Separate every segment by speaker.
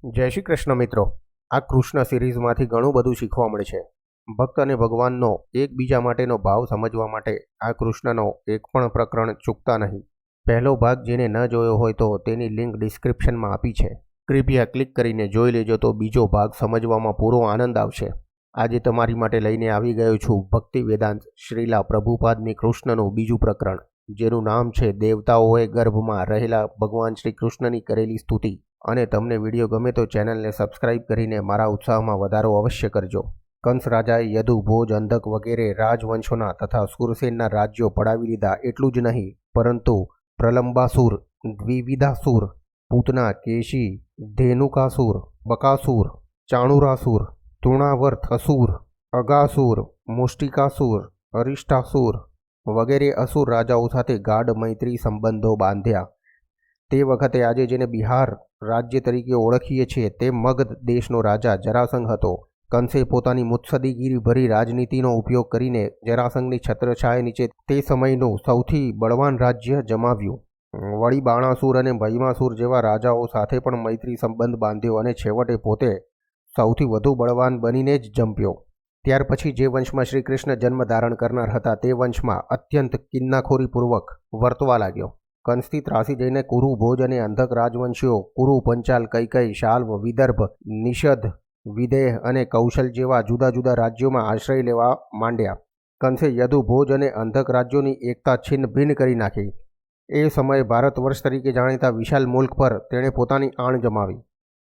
Speaker 1: જય શ્રી કૃષ્ણ મિત્રો. આ કૃષ્ણ સિરીઝમાંથી ઘણું બધું શીખવા મળે છે. ભક્ત અને ભગવાનનો એકબીજા માટેનો ભાવ સમજવા માટે આ કૃષ્ણનો એક પણ પ્રકરણ ચૂકતા નહીં. પહેલો ભાગ જેને ન જોયો હોય તો તેની લિંક ડિસ્ક્રિપ્શનમાં આપી છે. કૃપયા ક્લિક કરીને જોઈ લેજો તો બીજો ભાગ સમજવામાં પૂરો આનંદ આવશે. આજે તમારી માટે લઈને આવી ગયો છું ભક્તિ વેદાંત શ્રીલા પ્રભુપાદની કૃષ્ણનું બીજું પ્રકરણ, જેનું નામ છે દેવતાઓએ ગર્ભમાં રહેલા ભગવાન શ્રી કૃષ્ણની કરેલી સ્તુતિ. અને તમને વિડીયો ગમે તો ચેનલને સબસ્ક્રાઇબ કરીને મારા ઉત્સાહમાં વધારો અવશ્ય કરજો. કંસ રાજાએ યદુ, ભોજ, અંધક વગેરે રાજવંશોના તથા સુરસેનના રાજ્યો પડાવી લીધા. એટલું જ નહીં, પરંતુ પ્રલંબાસુર, દ્વિવિધાસુર, પૂતના, કેશી, ધેનુકાસુર, બકાસુર, ચાણુરાસુર, તૃણાવર્થસુર, અગાસુર, મુષ્ટિકાસુર, અરિષ્ટાસુર વગેરે અસુર રાજાઓ સાથે ગાઢ મૈત્રી સંબંધો બાંધ્યા. તે વખતે આજે જેને બિહાર રાજ્ય તરીકે ઓળખીએ છીએ તે મગધ દેશનો રાજા જરાસંઘ હતો. કંસે પોતાની મુત્સદીગીરી ભરી રાજનીતિનો ઉપયોગ કરીને જરાસંઘની છત્રછાયા નીચે તે સમયનું સૌથી બળવાન રાજ્ય જમાવ્યું. વળી બાણાસુર અને ભૈમાસુર જેવા રાજાઓ સાથે પણ મૈત્રી સંબંધ બાંધ્યો અને છેવટે પોતે સૌથી વધુ બળવાન બનીને જ જંપ્યો. ત્યાર પછી જે વંશમાં શ્રી કૃષ્ણ જન્મ ધારણ કરનાર હતા તે વંશમાં અત્યંત કિન્નાખોરીપૂર્વક વર્તવા લાગ્યો. કંસથી ત્રાસી જઈને કુરુ, ભોજ અને અંધક રાજવંશીઓ કુરુ, પંચાલ, કૈકઈ, શાલ્વ, વિદર્ભ, નિષદ, વિદેહ અને કૌશલ જેવા જુદા જુદા રાજ્યોમાં આશ્રય લેવા માંડ્યા. કંસે યદુ, ભોજ અને અંધક રાજ્યોની એકતા છિન્ન ભિન્ન કરી નાખી. એ સમયે ભારત વર્ષ તરીકે જાણીતા વિશાળ મુલ્ક પર તેણે પોતાની આણ જમાવી.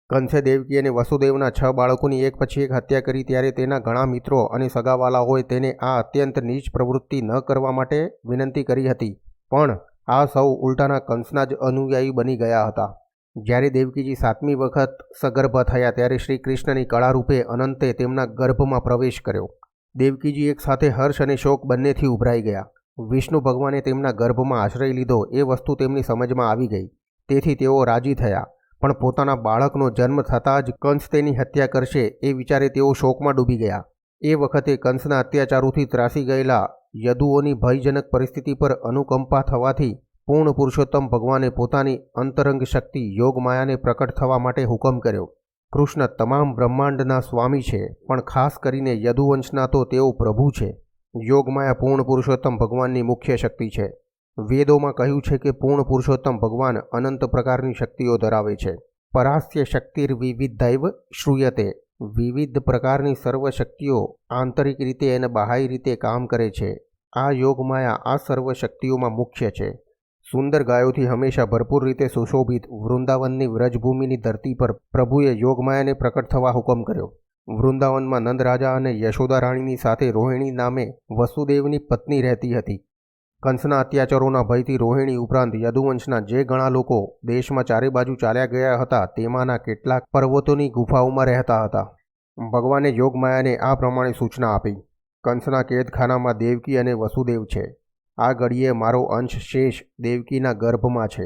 Speaker 1: કંસે દેવકી અને વસુદેવના 6 બાળકોની એક પછી એક હત્યા કરી. ત્યારે તેના ઘણા મિત્રો અને સગાવાલાઓએ તેને આ અત્યંત નીચ પ્રવૃત્તિ ન કરવા માટે વિનંતી કરી હતી, પણ આ સૌ ઉલટાના કંસના જ અનુયાયી બની ગયા હતા. જ્યારે દેવકીજી 7મી વખત સગર્ભ થયા ત્યારે શ્રી કૃષ્ણની કળારૂપે અનંતે તેમના ગર્ભમાં પ્રવેશ કર્યો. દેવકીજી એક સાથે હર્ષ અને શોક બંનેથી ઉભરાઈ ગયા. વિષ્ણુ ભગવાને તેમના ગર્ભમાં આશ્રય લીધો એ વસ્તુ તેમની સમજમાં આવી ગઈ. તેથી તેઓ રાજી થયા, પણ પોતાના બાળકનો જન્મ થતાં જ કંસ તેની હત્યા કરશે એ વિચારે તેઓ શોકમાં ડૂબી ગયા. એ વખતે કંસના અત્યાચારોથી ત્રાસી ગયેલા યદુઓની ભયજનક પરિસ્થિતિ પર અનુકંપા થવાથી પૂર્ણ પુરુષોત્તમ ભગવાને પોતાની અંતરંગ શક્તિ યોગમાયાને પ્રકટ થવા માટે હુકમ કર્યો. કૃષ્ણ તમામ બ્રહ્માંડના સ્વામી છે, પણ ખાસ કરીને યદુવંશના તો તેઓ પ્રભુ છે. યોગમાયા પૂર્ણ પુરુષોત્તમ ભગવાનની મુખ્ય શક્તિ છે. વેદોમાં કહ્યું છે કે પૂર્ણ પુરુષોત્તમ ભગવાન અનંત પ્રકારની શક્તિઓ ધરાવે છે. પરાસ્ય શક્તિર્વિવિધૈવ શ્રૂયતે. વિવિધ પ્રકારની સર્વ શક્તિઓ આંતરિક રીતે અને બાહ્ય રીતે કામ કરે છે. આ યોગમાયા આ સર્વ શક્તિઓમાં મુખ્ય છે. સુંદર ગાયોથી હંમેશા ભરપૂર રીતે સુશોભિત વૃંદાવનની વ્રજભૂમિની ધરતી પર પ્રભુએ યોગમાયાને પ્રકટ થવા હુકમ કર્યો. વૃંદાવનમાં નંદ રાજા અને યશોદા રાણીની સાથે રોહિણી નામે વસુદેવની પત્ની રહેતી હતી. કંસના અત્યાચારોના ભયથી રોહિણી ઉપરાંત યદુવંશના જે ઘણા લોકો દેશમાં ચારે બાજુ ચાલ્યા ગયા હતા તેમાંના કેટલાક પર્વતોની ગુફાઓમાં રહેતા હતા. ભગવાને યોગમાયાને આ પ્રમાણે સૂચના આપી: કંસના કેદખાનામાં દેવકી અને વસુદેવ છે. આ ઘડીએ મારો અંશ શેષ દેવકીના ગર્ભમાં છે.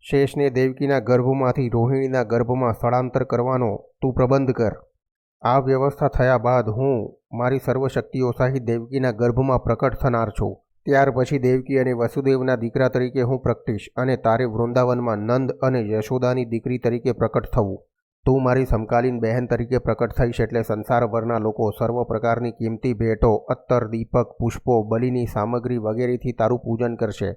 Speaker 1: શેષને દેવકીના ગર્ભમાંથી રોહિણીના ગર્ભમાં સ્થળાંતર કરવાનો તું પ્રબંધ કર. આ વ્યવસ્થા થયા બાદ હું મારી સર્વશક્તિઓ સહિત દેવકીના ગર્ભમાં પ્રકટ થનાર છું. ત્યાર પછી દેવકી અને વસુદેવના દીકરા તરીકે હું પ્રગટીશ અને તારે વૃંદાવનમાં નંદ અને યશોદાની દીકરી તરીકે પ્રકટ થવું. તું મારી સમકાલીન બહેન તરીકે પ્રકટ થઈશ એટલે સંસારભરના લોકો સર્વ પ્રકારની કિંમતી ભેટો, અત્તર, દીપક, પુષ્પો, બલિની સામગ્રી વગેરેથી તારું પૂજન કરશે.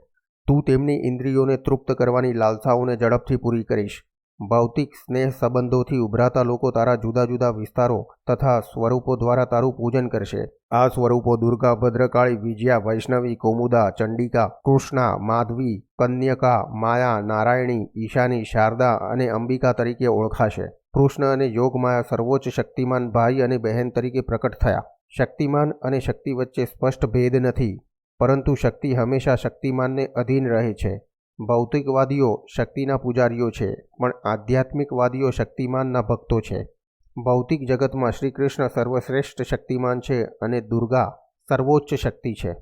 Speaker 1: તું તેમની ઇન્દ્રિયોને તૃપ્ત કરવાની લાલસાઓને ઝડપથી પૂરી કરીશ. ભૌતિક સ્નેહ સંબંધોથી ઉભરાતા લોકો તારા જુદા જુદા વિસ્તારો તથા સ્વરૂપો દ્વારા તારું પૂજન કરશે. આ સ્વરૂપો દુર્ગા, ભદ્રકાળી, વિજયા, વૈષ્ણવી, કૌમુદા, ચંડિકા, કૃષ્ણા, માધવી, કન્યકા, માયા, નારાયણી, ઈશાની, શારદા અને અંબિકા તરીકે ઓળખાશે. કૃષ્ણ અને યોગમાયા સર્વોચ્ચ શક્તિમાન ભાઈ અને બહેન તરીકે પ્રકટ થયા. શક્તિમાન અને શક્તિ વચ્ચે સ્પષ્ટ ભેદ નથી, પરંતુ શક્તિ હંમેશા શક્તિમાનને અધીન રહે છે. ભૌતિકવાદીઓ શક્તિના પૂજારીઓ છે, પણ આધ્યાત્મિકવાદીઓ શક્તિમાનના ભક્તો છે. ભૌતિક જગતમાં શ્રી કૃષ્ણ સર્વશ્રેષ્ઠ શક્તિમાન છે અને દુર્ગા સર્વોચ્ચ શક્તિ છે.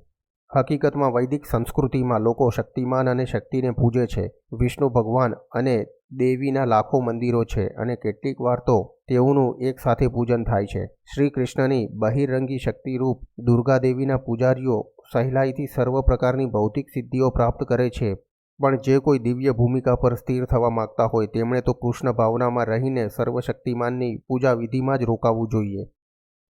Speaker 1: હકીકતમાં વૈદિક સંસ્કૃતિમાં લોકો શક્તિમાન અને શક્તિને પૂજે છે. વિષ્ણુ ભગવાન અને દેવીના લાખો મંદિરો છે અને કેટલીક વાર તો તેઓનું એક સાથે પૂજન થાય છે. શ્રી કૃષ્ણની બહિરંગી શક્તિરૂપ દુર્ગા દેવીના પૂજારીઓ સહેલાઈથી સર્વ પ્રકારની ભૌતિક સિદ્ધિઓ પ્રાપ્ત કરે છે, પણ જે કોઈ દિવ્ય ભૂમિકા પર સ્થિર થવા માગતા હોય તેમણે તો કૃષ્ણ ભાવનામાં રહીને સર્વશક્તિમાનની પૂજા વિધિમાં જ રોકાવું જોઈએ.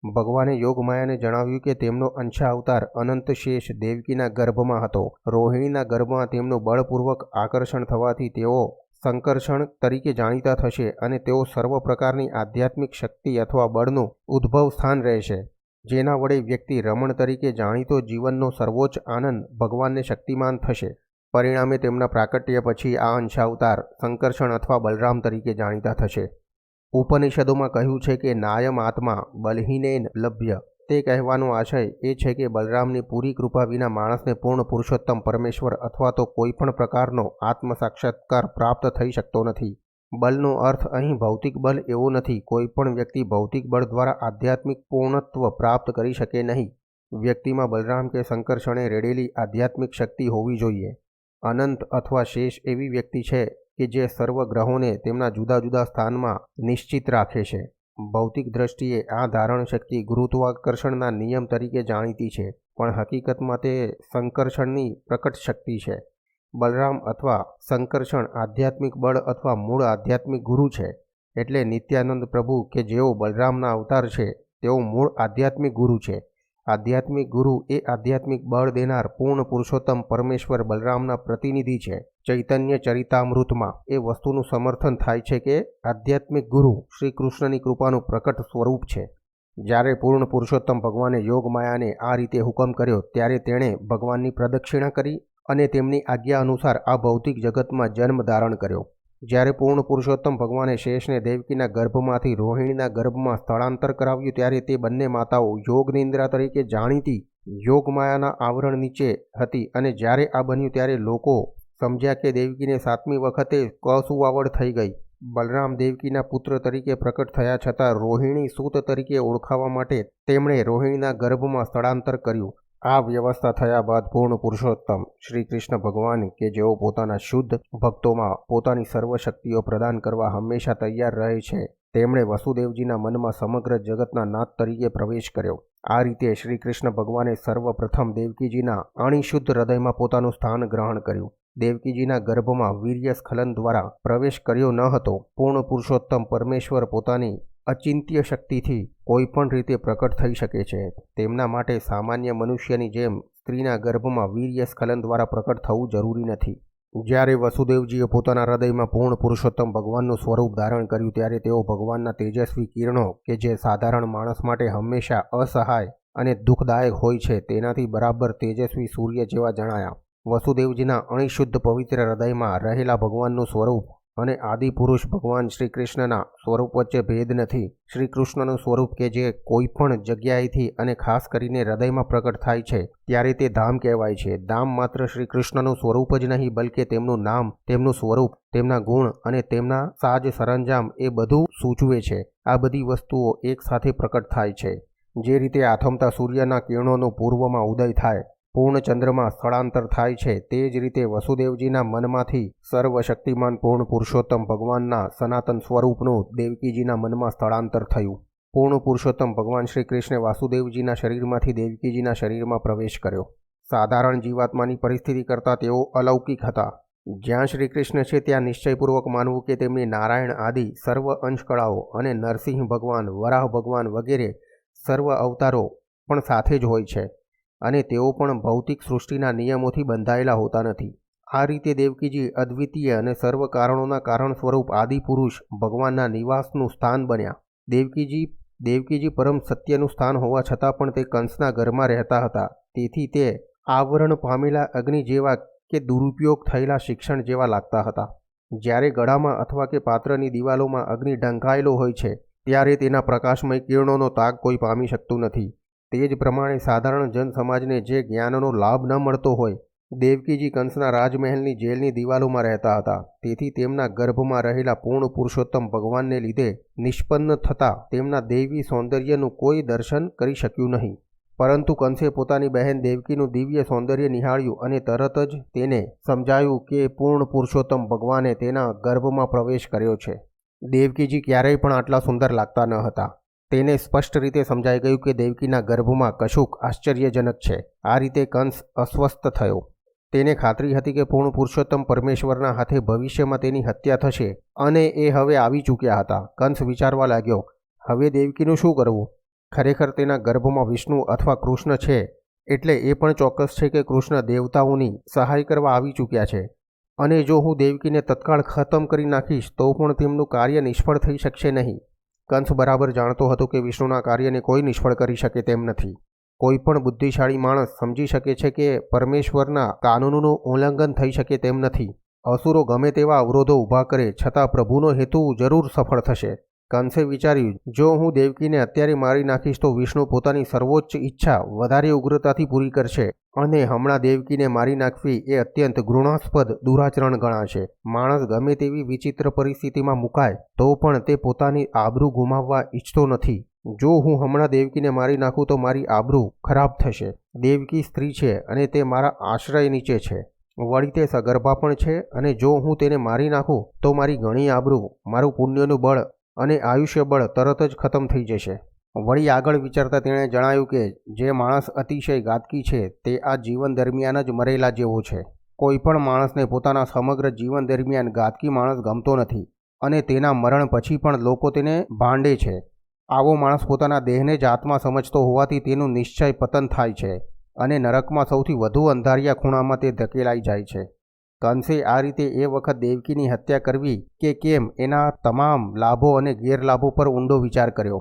Speaker 1: ભગવાને યોગમાયાને જણાવ્યું કે તેમનો અંશા અવતાર અનંત શેષ દેવકીના ગર્ભમાં હતો. રોહિણીના ગર્ભમાં તેમનું બળપૂર્વક આકર્ષણ થવાથી તેઓ સંકર્ષણ તરીકે જાણીતા થશે અને તેઓ સર્વ પ્રકારની આધ્યાત્મિક શક્તિ અથવા બળનું ઉદ્ભવ સ્થાન રહેશે, જેના વડે વ્યક્તિ રમણ તરીકે જાણીતો જીવનનો સર્વોચ્ચ આનંદ ભગવાનને શક્તિમાન થશે. પરિણામે તેમના પ્રાકટ્ય પછી આ અંશાવતાર સંકર્ષણ અથવા બલરામ તરીકે જાણીતા થશે. ઉપનિષદોમાં કહ્યું છે કે નાયમ આત્મા બલહીનેન લભ્ય. તે કહેવાનો આશય એ છે કે બલરામની પૂરી કૃપા વિના માણસને પૂર્ણ પુરુષોત્તમ પરમેશ્વર અથવા તો કોઈ પણ પ્રકારનો આત્મ સાક્ષાત્કાર પ્રાપ્ત થઈ શકતો નથી. બલનો અર્થ અહીં ભૌતિક બલ એવો નથી. કોઈ પણ વ્યક્તિ ભૌતિક બળ દ્વારા આધ્યાત્મિક પૂર્ણત્વ પ્રાપ્ત કરી શકે નહીં. વ્યક્તિમાં બલરામ કે સંકર્ષણે રેડેલી આધ્યાત્મિક શક્તિ હોવી જોઈએ. અનંત અથવા શેષ એવી વ્યક્તિ છે કે જે સર્વ ગ્રહોને તેમના જુદા જુદા સ્થાનમાં નિશ્ચિત રાખે છે. ભૌતિક દ્રષ્ટિએ આ ધારણ શક્તિ ગુરુત્વાકર્ષણના નિયમ તરીકે જાણીતી છે, પણ હકીકતમાં તે સંકર્ષણની પ્રકટ શક્તિ છે. બલરામ અથવા સંકર્ષણ આધ્યાત્મિક બળ અથવા મૂળ આધ્યાત્મિક ગુરુ છે. એટલે નિત્યાનંદ પ્રભુ કે જેઓ બલરામના અવતાર છે તેઓ મૂળ આધ્યાત્મિક ગુરુ છે. આધ્યાત્મિક ગુરુ એ આધ્યાત્મિક બળ દેનાર પૂર્ણ પુરુષોત્તમ પરમેશ્વર બલરામના પ્રતિનિધિ છે. ચૈતન્ય ચરિતામૃતમાં એ વસ્તુનું સમર્થન થાય છે કે આધ્યાત્મિક ગુરુ શ્રી કૃષ્ણની કૃપાનું પ્રકટ સ્વરૂપ છે. જ્યારે પૂર્ણ પુરુષોત્તમ ભગવાને યોગમાયાને આ રીતે હુકમ કર્યો ત્યારે તેણે ભગવાનની પ્રદક્ષિણા કરી અને તેમની આજ્ઞા અનુસાર આ ભૌતિક જગતમાં જન્મ ધારણ કર્યો. જ્યારે પૂર્ણ પુરુષોત્તમ ભગવાને શેષને દેવકીના ગર્ભમાંથી રોહિણીના ગર્ભમાં સ્થળાંતર કરાવ્યું ત્યારે તે બંને માતાઓ યોગ નિંદ્રા તરીકે જાણીતી યોગમાયાના આવરણ નીચે હતી અને જ્યારે આ બન્યું ત્યારે લોકો સમજ્યા કે દેવકીને 7મી વખતે કસુવાવડ થઈ ગઈ. બલરામ દેવકીના પુત્ર તરીકે પ્રકટ થયા છતાં રોહિણી સૂત તરીકે ઓળખાવા માટે તેમણે રોહિણીના ગર્ભમાં સ્થળાંતર કર્યું. આ વ્યવસ્થા થયા બાદ પૂર્ણ પુરુષોત્તમ શ્રી કૃષ્ણ ભગવાન કે જેઓ પોતાના શુદ્ધ ભક્તોમાં પોતાની સર્વ શક્તિઓ પ્રદાન કરવા હંમેશા તૈયાર રહે છે, તેમણે વસુદેવજીના મનમાં સમગ્ર જગતના નાથ તરીકે પ્રવેશ કર્યો. આ રીતે શ્રી કૃષ્ણ ભગવાને સર્વપ્રથમ દેવકીજીના અણિશુદ્ધ હૃદયમાં પોતાનું સ્થાન ગ્રહણ કર્યું. દેવકીજીના ગર્ભમાં વીર્ય સ્ખલન દ્વારા પ્રવેશ કર્યો ન હતો. પૂર્ણ પુરુષોત્તમ પરમેશ્વર પોતાની અચિંત્ય શક્તિથી કોઈ પણ રીતે પ્રકટ થઈ શકે છે. તેમના માટે સામાન્ય મનુષ્યની જેમ સ્ત્રીના ગર્ભમાં વીર્ય સ્ખલન દ્વારા પ્રકટ થવું જરૂરી નથી. જ્યારે વસુદેવજીએ પોતાના હૃદયમાં પૂર્ણ પુરુષોત્તમ ભગવાનનું સ્વરૂપ ધારણ કર્યું ત્યારે તેઓ ભગવાનના તેજસ્વી કિરણો કે જે સાધારણ માણસ માટે હંમેશા અસહાય અને દુઃખદાયક હોય છે તેનાથી બરાબર તેજસ્વી સૂર્ય જેવા જણાયા. વસુદેવજીના અણિશુદ્ધ પવિત્ર હૃદયમાં રહેલા ભગવાનનું સ્વરૂપ અને આદિપુરુષ ભગવાન શ્રી કૃષ્ણના સ્વરૂપ વચ્ચે ભેદ નથી. શ્રી કૃષ્ણનું સ્વરૂપ કે જે કોઈ પણ જગ્યાએથી અને ખાસ કરીને હૃદયમાં પ્રકટ થાય છે ત્યારે તે ધામ કહેવાય છે. ધામ માત્ર શ્રી કૃષ્ણનું સ્વરૂપ જ નહીં બલકે તેમનું નામ, તેમનું સ્વરૂપ, તેમના ગુણ અને તેમના સાજ સરંજામ એ બધું સૂચવે છે. આ બધી વસ્તુઓ એક સાથે પ્રકટ થાય છે. જે રીતે આથમતા સૂર્યના કિરણોનું પૂર્વમાં ઉદય થાય, પૂર્ણ ચંદ્રમાં સ્થળાંતર થાય છે, તે જ રીતે વસુદેવજીના મનમાંથી સર્વશક્તિમાન પૂર્ણ પુરુષોત્તમ ભગવાનના સનાતન સ્વરૂપનું દેવકીજીના મનમાં સ્થળાંતર થયું. પૂર્ણ પુરુષોત્તમ ભગવાન શ્રી કૃષ્ણે વાસુદેવજીના શરીરમાંથી દેવકીજીના શરીરમાં પ્રવેશ કર્યો. સાધારણ જીવાત્માની પરિસ્થિતિ કરતાં તેઓ અલૌકિક હતા. જ્યાં શ્રી કૃષ્ણ છે ત્યાં નિશ્ચયપૂર્વક માનવું કે તેમની નારાયણ આદિ સર્વ અંશકળાઓ અને નરસિંહ ભગવાન, વરાહ ભગવાન વગેરે સર્વ અવતારો પણ સાથે જ હોય છે અને તેઓ પણ ભૌતિક સૃષ્ટિના નિયમોથી બંધાયેલા હોતા નથી. આ રીતે દેવકીજી અદ્વિતીય અને સર્વ કારણોના કારણ સ્વરૂપ આદિપુરુષ ભગવાનના નિવાસનું સ્થાન બન્યા. દેવકીજી પરમ સત્યનું સ્થાન હોવા છતાં પણ તે કંસના ઘરમાં રહેતા હતા. તેથી તે આવરણ પામેલા અગ્નિ જેવા કે દુરુપયોગ થયેલા શિક્ષણ જેવા લાગતા હતા. જ્યારે ગળામાં અથવા કે પાત્રની દિવાલોમાં અગ્નિ ઢંકાયેલો હોય છે ત્યારે તેના પ્રકાશમય કિરણોનો તાગ કોઈ પામી શકતું નથી. તે જ પ્રમાણે સાધારણ જન સમાજને જે જ્ઞાનનો લાભ ન મળતો હોય, દેવકીજી કંસના રાજમહેલની જેલની દિવાલોમાં રહેતા હતા. તેથી તેમના ગર્ભમાં રહેલા પૂર્ણ પુરુષોત્તમ ભગવાનને લીધે નિષ્પન્ન થતા તેમના દૈવી સૌંદર્યનું કોઈ દર્શન કરી શક્યું નહીં. પરંતુ કંસે પોતાની બહેન દેવકીનું દિવ્ય સૌંદર્ય નિહાળ્યું અને તરત જ તેને સમજાયું કે પૂર્ણ પુરુષોત્તમ ભગવાને તેના ગર્ભમાં પ્રવેશ કર્યો છે. દેવકીજી ક્યારેય પણ આટલા સુંદર લાગતા ન હતા. તેને સ્પષ્ટ રીતે સમજાઈ ગયું કે દેવકીના ગર્ભમાં કશુંક આશ્ચર્યજનક છે. આ રીતે કંસ અસ્વસ્થ થયો. તેને ખાતરી હતી કે પૂર્ણ પુરુષોત્તમ પરમેશ્વરના હાથે ભવિષ્યમાં તેની હત્યા થશે અને એ હવે આવી ચૂક્યા હતા. કંસ વિચારવા લાગ્યો, હવે દેવકીનું શું કરવું? ખરેખર તેના ગર્ભમાં વિષ્ણુ અથવા કૃષ્ણ છે, એટલે એ પણ ચોક્કસ છે કે કૃષ્ણ દેવતાઓની સહાય કરવા આવી ચૂક્યા છે, અને જો હું દેવકીને તત્કાળ ખતમ કરી નાખીશ તો પણ તેમનું કાર્ય નિષ્ફળ થઈ શકશે નહીં. કંસ બરાબર જાણતો હતો કે વિષ્ણુના કાર્યને કોઈ નિષ્ફળ કરી શકે તેમ નથી. કોઈ પણ બુદ્ધિશાળી માણસ સમજી શકે છે કે પરમેશ્વરના કાનૂનનું ઉલ્લંઘન થઈ શકે તેમ નથી. અસુરો ગમે તેવા અવરોધો ઊભા કરે છતાં પ્રભુનો હેતુ જરૂર સફળ થશે. કંસે વિચાર્યું, જો હું દેવકીને અત્યારે મારી નાખીશ તો વિષ્ણુ પોતાની સર્વોચ્ચ ઈચ્છા વધારે ઉગ્રતાથી પૂરી કરશે અને હમણાં દેવકીને મારી નાખવી એ અત્યંત ઘૃણાસ્પદ દુરાચરણ ગણાશે. માણસ ગમે તેવી વિચિત્ર પરિસ્થિતિમાં મુકાય તો પણ તે પોતાની આબરૂ ગુમાવવા ઈચ્છતો નથી. જો હું હમણાં દેવકીને મારી નાખું તો મારી આબરૂ ખરાબ થશે. દેવકી સ્ત્રી છે અને તે મારા આશ્રય નીચે છે. વળી તે સગર્ભા પણ છે અને જો હું તેને મારી નાખું તો મારી ઘણી આબરૂ, મારું પુણ્યનું બળ અને આયુષ્ય બળ તરત જ ખતમ થઈ જશે. વળી આગળ વિચારતા તેણે જણાવ્યું કે જે માણસ અતિશય ઘાતકી છે તે આ જીવન દરમિયાન જ મરેલા જેવો છે. કોઈ પણ માણસને પોતાના સમગ્ર જીવન દરમિયાન ઘાતકી માણસ ગમતો નથી અને તેના મરણ પછી પણ લોકો તેને ભાંડે છે. આવો માણસ પોતાના દેહને જ આત્મા સમજતો હોવાથી તેનું નિશ્ચય પતન થાય છે અને નરકમાં સૌથી વધુ અંધારિયા ખૂણામાં તે ધકેલાઈ જાય છે. કંસે આ રીતે એ વખત દેવકીની હત્યા કરવી કે કેમ એના તમામ લાભો અને ગેરલાભો પર ઊંડો વિચાર કર્યો.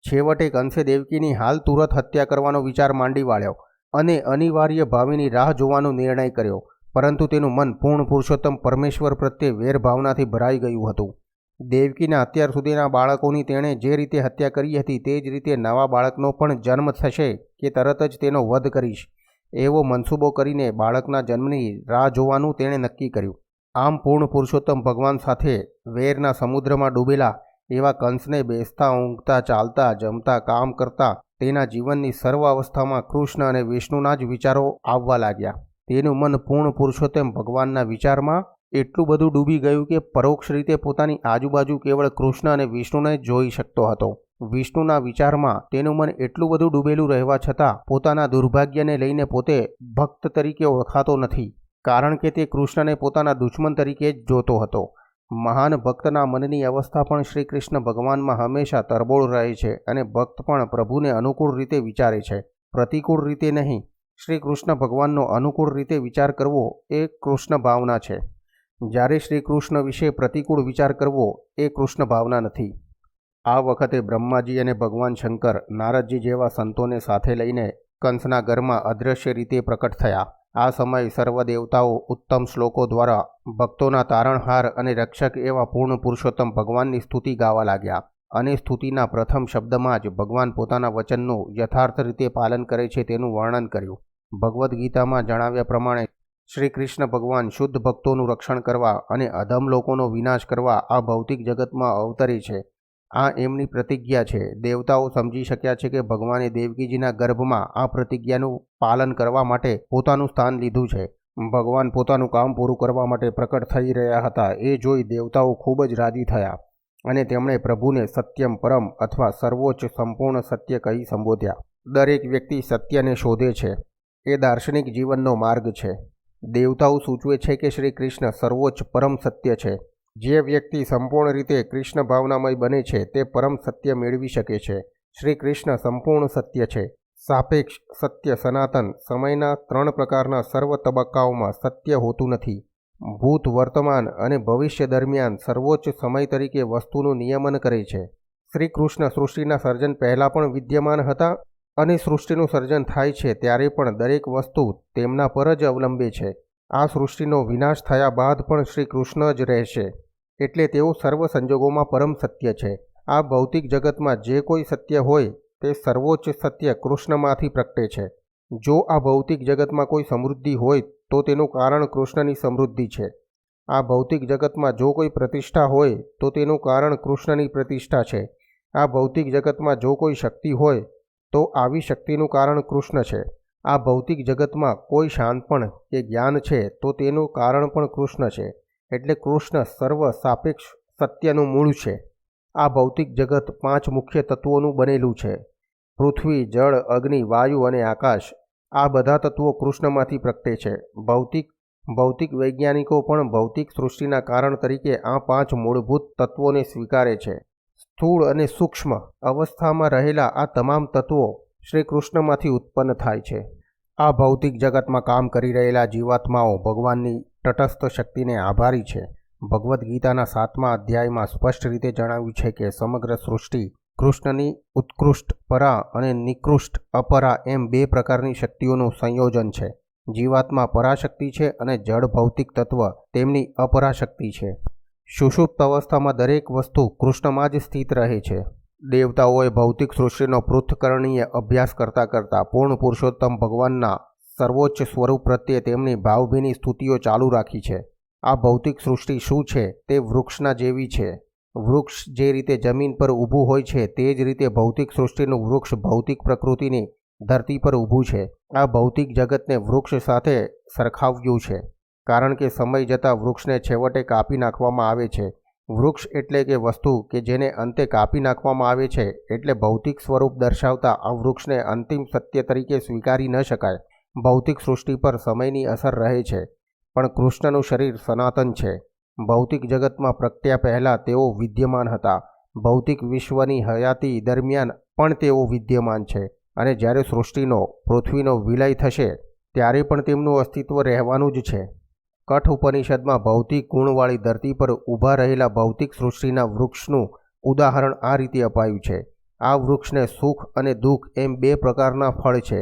Speaker 1: છેવટે કંસે દેવકીની હાલ તુરત હત્યા કરવાનો વિચાર માંડી વાળ્યો અને અનિવાર્ય ભાવિની રાહ જોવાનો નિર્ણય કર્યો. પરંતુ તેનું મન પૂર્ણ પુરુષોત્તમ પરમેશ્વર પ્રત્યે વેરભાવનાથી ભરાઈ ગયું હતું. દેવકીના અત્યાર સુધીના બાળકોની તેણે જે રીતે હત્યા કરી હતી તે જ રીતે નવા બાળકનો પણ જન્મ થશે કે તરત જ તેનો વધ કરીશ એવો મનસૂબો કરીને બાળકના જન્મની રાહ જોવાનું તેણે નક્કી કર્યું. આમ પૂર્ણ પુરુષોત્તમ ભગવાન સાથે વેરના સમુદ્રમાં ડૂબેલા એવા કંસને બેસતા, ઊંઘતા, ચાલતા, જમતા, કામ કરતા તેના જીવનની સર્વ અવસ્થામાં કૃષ્ણ અને વિષ્ણુના જ વિચારો આવવા લાગ્યા. તેનું મન પૂર્ણ પુરુષોત્તમ ભગવાનના વિચારમાં એટલું બધું ડૂબી ગયું કે પરોક્ષ રીતે પોતાની આજુબાજુ કેવળ કૃષ્ણ અને વિષ્ણુને જ જોઈ શકતો હતો. વિષ્ણુના વિચારમાં તેનું મન એટલું બધું ડૂબેલું રહેવા છતાં પોતાના દુર્ભાગ્યને લઈને પોતે ભક્ત તરીકે ઓળખાતો નથી, કારણ કે તે કૃષ્ણને પોતાના દુશ્મન તરીકે જ જોતો હતો. મહાન ભક્તના મનની અવસ્થા પણ શ્રી કૃષ્ણ ભગવાનમાં હંમેશા તરબોળ રહે છે અને ભક્ત પણ પ્રભુને અનુકૂળ રીતે વિચારે છે, પ્રતિકૂળ રીતે નહીં. શ્રી કૃષ્ણ ભગવાનનો અનુકૂળ રીતે વિચાર કરવો એ કૃષ્ણ ભાવના છે, જ્યારે શ્રી કૃષ્ણ વિશે પ્રતિકૂળ વિચાર કરવો એ કૃષ્ણ ભાવના નથી. આ વખતે બ્રહ્માજી અને ભગવાન શંકર નારદજી જેવા સંતોને સાથે લઈને કંસના ઘરમાં અદૃશ્ય રીતે પ્રકટ થયા. આ સમયે સર્વ દેવતાઓ ઉત્તમ શ્લોકો દ્વારા ભક્તોના તારણહાર અને રક્ષક એવા પૂર્ણ પુરુષોત્તમ ભગવાનની સ્તુતિ ગાવા લાગ્યા અને સ્તુતિના પ્રથમ શબ્દમાં જ ભગવાન પોતાના વચનનું યથાર્થ રીતે પાલન કરે છે તેનું વર્ણન કર્યું. ભગવદ્ ગીતામાં જણાવ્યા પ્રમાણે શ્રી કૃષ્ણ ભગવાન શુદ્ધ ભક્તોનું રક્ષણ કરવા અને અધમ લોકોનો વિનાશ કરવા આ ભૌતિક જગતમાં અવતરે છે. આ એમની પ્રતિજ્ઞા છે. દેવતાઓ સમજી શક્યા છે કે ભગવાને દેવકીજીના ગર્ભમાં આ પ્રતિજ્ઞાનું પાલન કરવા માટે પોતાનું સ્થાન લીધું છે. ભગવાન પોતાનું કામ પૂરું કરવા માટે પ્રકટ થઈ રહ્યા હતા એ જોઈ દેવતાઓ ખૂબ જ રાજી થયા અને તેમણે પ્રભુને સત્યમ પરમ અથવા સર્વોચ્ચ સંપૂર્ણ સત્ય કહી સંબોધ્યા. દરેક વ્યક્તિ સત્યને શોધે છે, એ દાર્શનિક જીવનનો માર્ગ છે. દેવતાઓ સૂચવે છે કે શ્રી કૃષ્ણ સર્વોચ્ચ પરમ સત્ય છે. જે વ્યક્તિ સંપૂર્ણ રીતે કૃષ્ણ ભાવનામય બને છે તે પરમ સત્ય મેળવી શકે છે. શ્રી કૃષ્ણ સંપૂર્ણ સત્ય છે. સાપેક્ષ સત્ય સનાતન સમયના 3 પ્રકારના સર્વ તબક્કાઓમાં સત્ય હોતું નથી. ભૂત, વર્તમાન અને ભવિષ્ય દરમિયાન સર્વોચ્ચ સમય તરીકે વસ્તુનું નિયમન કરે છે. શ્રી કૃષ્ણ સૃષ્ટિના સર્જન પહેલાં પણ વિદ્યમાન હતા અને સૃષ્ટિનું સર્જન થાય છે ત્યારે પણ દરેક વસ્તુ તેમના પર જ અવલંબે છે. આ સૃષ્ટિનો વિનાશ થયા બાદ પણ શ્રી કૃષ્ણ જ રહેશે, એટલે તેઓ સર્વ સંજોગોમાં પરમ સત્ય છે. આ ભૌતિક જગતમાં જે કોઈ સત્ય હોય તે સર્વોચ્ચ સત્ય કૃષ્ણમાંથી પ્રગટે છે. જો આ ભૌતિક જગતમાં કોઈ સમૃદ્ધિ હોય તો તેનું કારણ કૃષ્ણની સમૃદ્ધિ છે. આ ભૌતિક જગતમાં જો કોઈ પ્રતિષ્ઠા હોય તો તેનું કારણ કૃષ્ણની પ્રતિષ્ઠા છે. આ ભૌતિક જગતમાં જો કોઈ શક્તિ હોય તો આવી શક્તિનું કારણ કૃષ્ણ છે. આ ભૌતિક જગતમાં કોઈ શાંતપણ કે જ્ઞાન છે તો તેનું કારણ પણ કૃષ્ણ છે. એટલે કૃષ્ણ સર્વ સાપેક્ષ સત્યનું મૂળ છે. આ ભૌતિક જગત 5 મુખ્ય તત્વોનું બનેલું છે: પૃથ્વી, જળ, અગ્નિ, વાયુ અને આકાશ. આ બધા તત્વો કૃષ્ણમાંથી પ્રગટે છે. ભૌતિક વૈજ્ઞાનિકો પણ ભૌતિક સૃષ્ટિના કારણ તરીકે આ 5 મૂળભૂત તત્વોને સ્વીકારે છે. સ્થૂળ અને સૂક્ષ્મ અવસ્થામાં રહેલા આ તમામ તત્વો શ્રી કૃષ્ણમાંથી ઉત્પન્ન થાય છે. આ ભૌતિક જગતમાં કામ કરી રહેલા જીવાત્માઓ ભગવાનની તટસ્થ શક્તિને આભારી છે. ભગવદ્ ગીતાના 7મા અધ્યાયમાં સ્પષ્ટ રીતે જણાવ્યું છે કે સમગ્ર સૃષ્ટિ કૃષ્ણની ઉત્કૃષ્ટ પરા અને નિકૃષ્ટ અપરા એમ 2 પ્રકારની શક્તિઓનું સંયોજન છે. જીવાત્મા પરાશક્તિ છે અને જડ ભૌતિક તત્વ તેમની અપરાશક્તિ છે. સુષુપ્ત અવસ્થામાં દરેક વસ્તુ કૃષ્ણમાં જ સ્થિત રહે છે. દેવતાઓએ ભૌતિક સૃષ્ટિનો પૃથ્થકરણીય અભ્યાસ કરતાં પૂર્ણ પુરુષોત્તમ ભગવાનના સર્વોચ્ચ સ્વરૂપ પ્રત્યે તેમની ભાવભીની સ્તુતિઓ ચાલુ રાખી છે. આ ભૌતિક સૃષ્ટિ શું છે તે વૃક્ષના જેવી છે. વૃક્ષ જે રીતે જમીન પર ઊભું હોય છે તે જ રીતે ભૌતિક સૃષ્ટિનું વૃક્ષ ભૌતિક પ્રકૃતિની ધરતી પર ઊભું છે. આ ભૌતિક જગતને વૃક્ષ સાથે સરખાવ્યું છે કારણ કે સમય જતાં વૃક્ષને છેવટે કાપી નાખવામાં આવે છે. વૃક્ષ એટલે કે વસ્તુ કે જેને અંતે કાપી નાખવામાં આવે છે, એટલે ભૌતિક સ્વરૂપ દર્શાવતા આ વૃક્ષને અંતિમ સત્ય તરીકે સ્વીકારી ન શકાય. ભૌતિક સૃષ્ટિ પર સમયની અસર રહે છે, પણ કૃષ્ણનું શરીર સનાતન છે. ભૌતિક જગતમાં પ્રગટ્યા પહેલાં તેઓ વિદ્યમાન હતા. ભૌતિક વિશ્વની હયાતી દરમિયાન પણ તેઓ વિદ્યમાન છે અને જ્યારે સૃષ્ટિનો પૃથ્વીનો વિલય થશે ત્યારે પણ તેમનું અસ્તિત્વ રહેવાનું જ છે. કઠ ઉપનિષદમાં ભૌતિક ગુણવાળી ધરતી પર ઊભા રહેલા ભૌતિક સૃષ્ટિના વૃક્ષનું ઉદાહરણ આ રીતે અપાયું છે. આ વૃક્ષને સુખ અને દુઃખ એમ 2 પ્રકારના ફળ છે.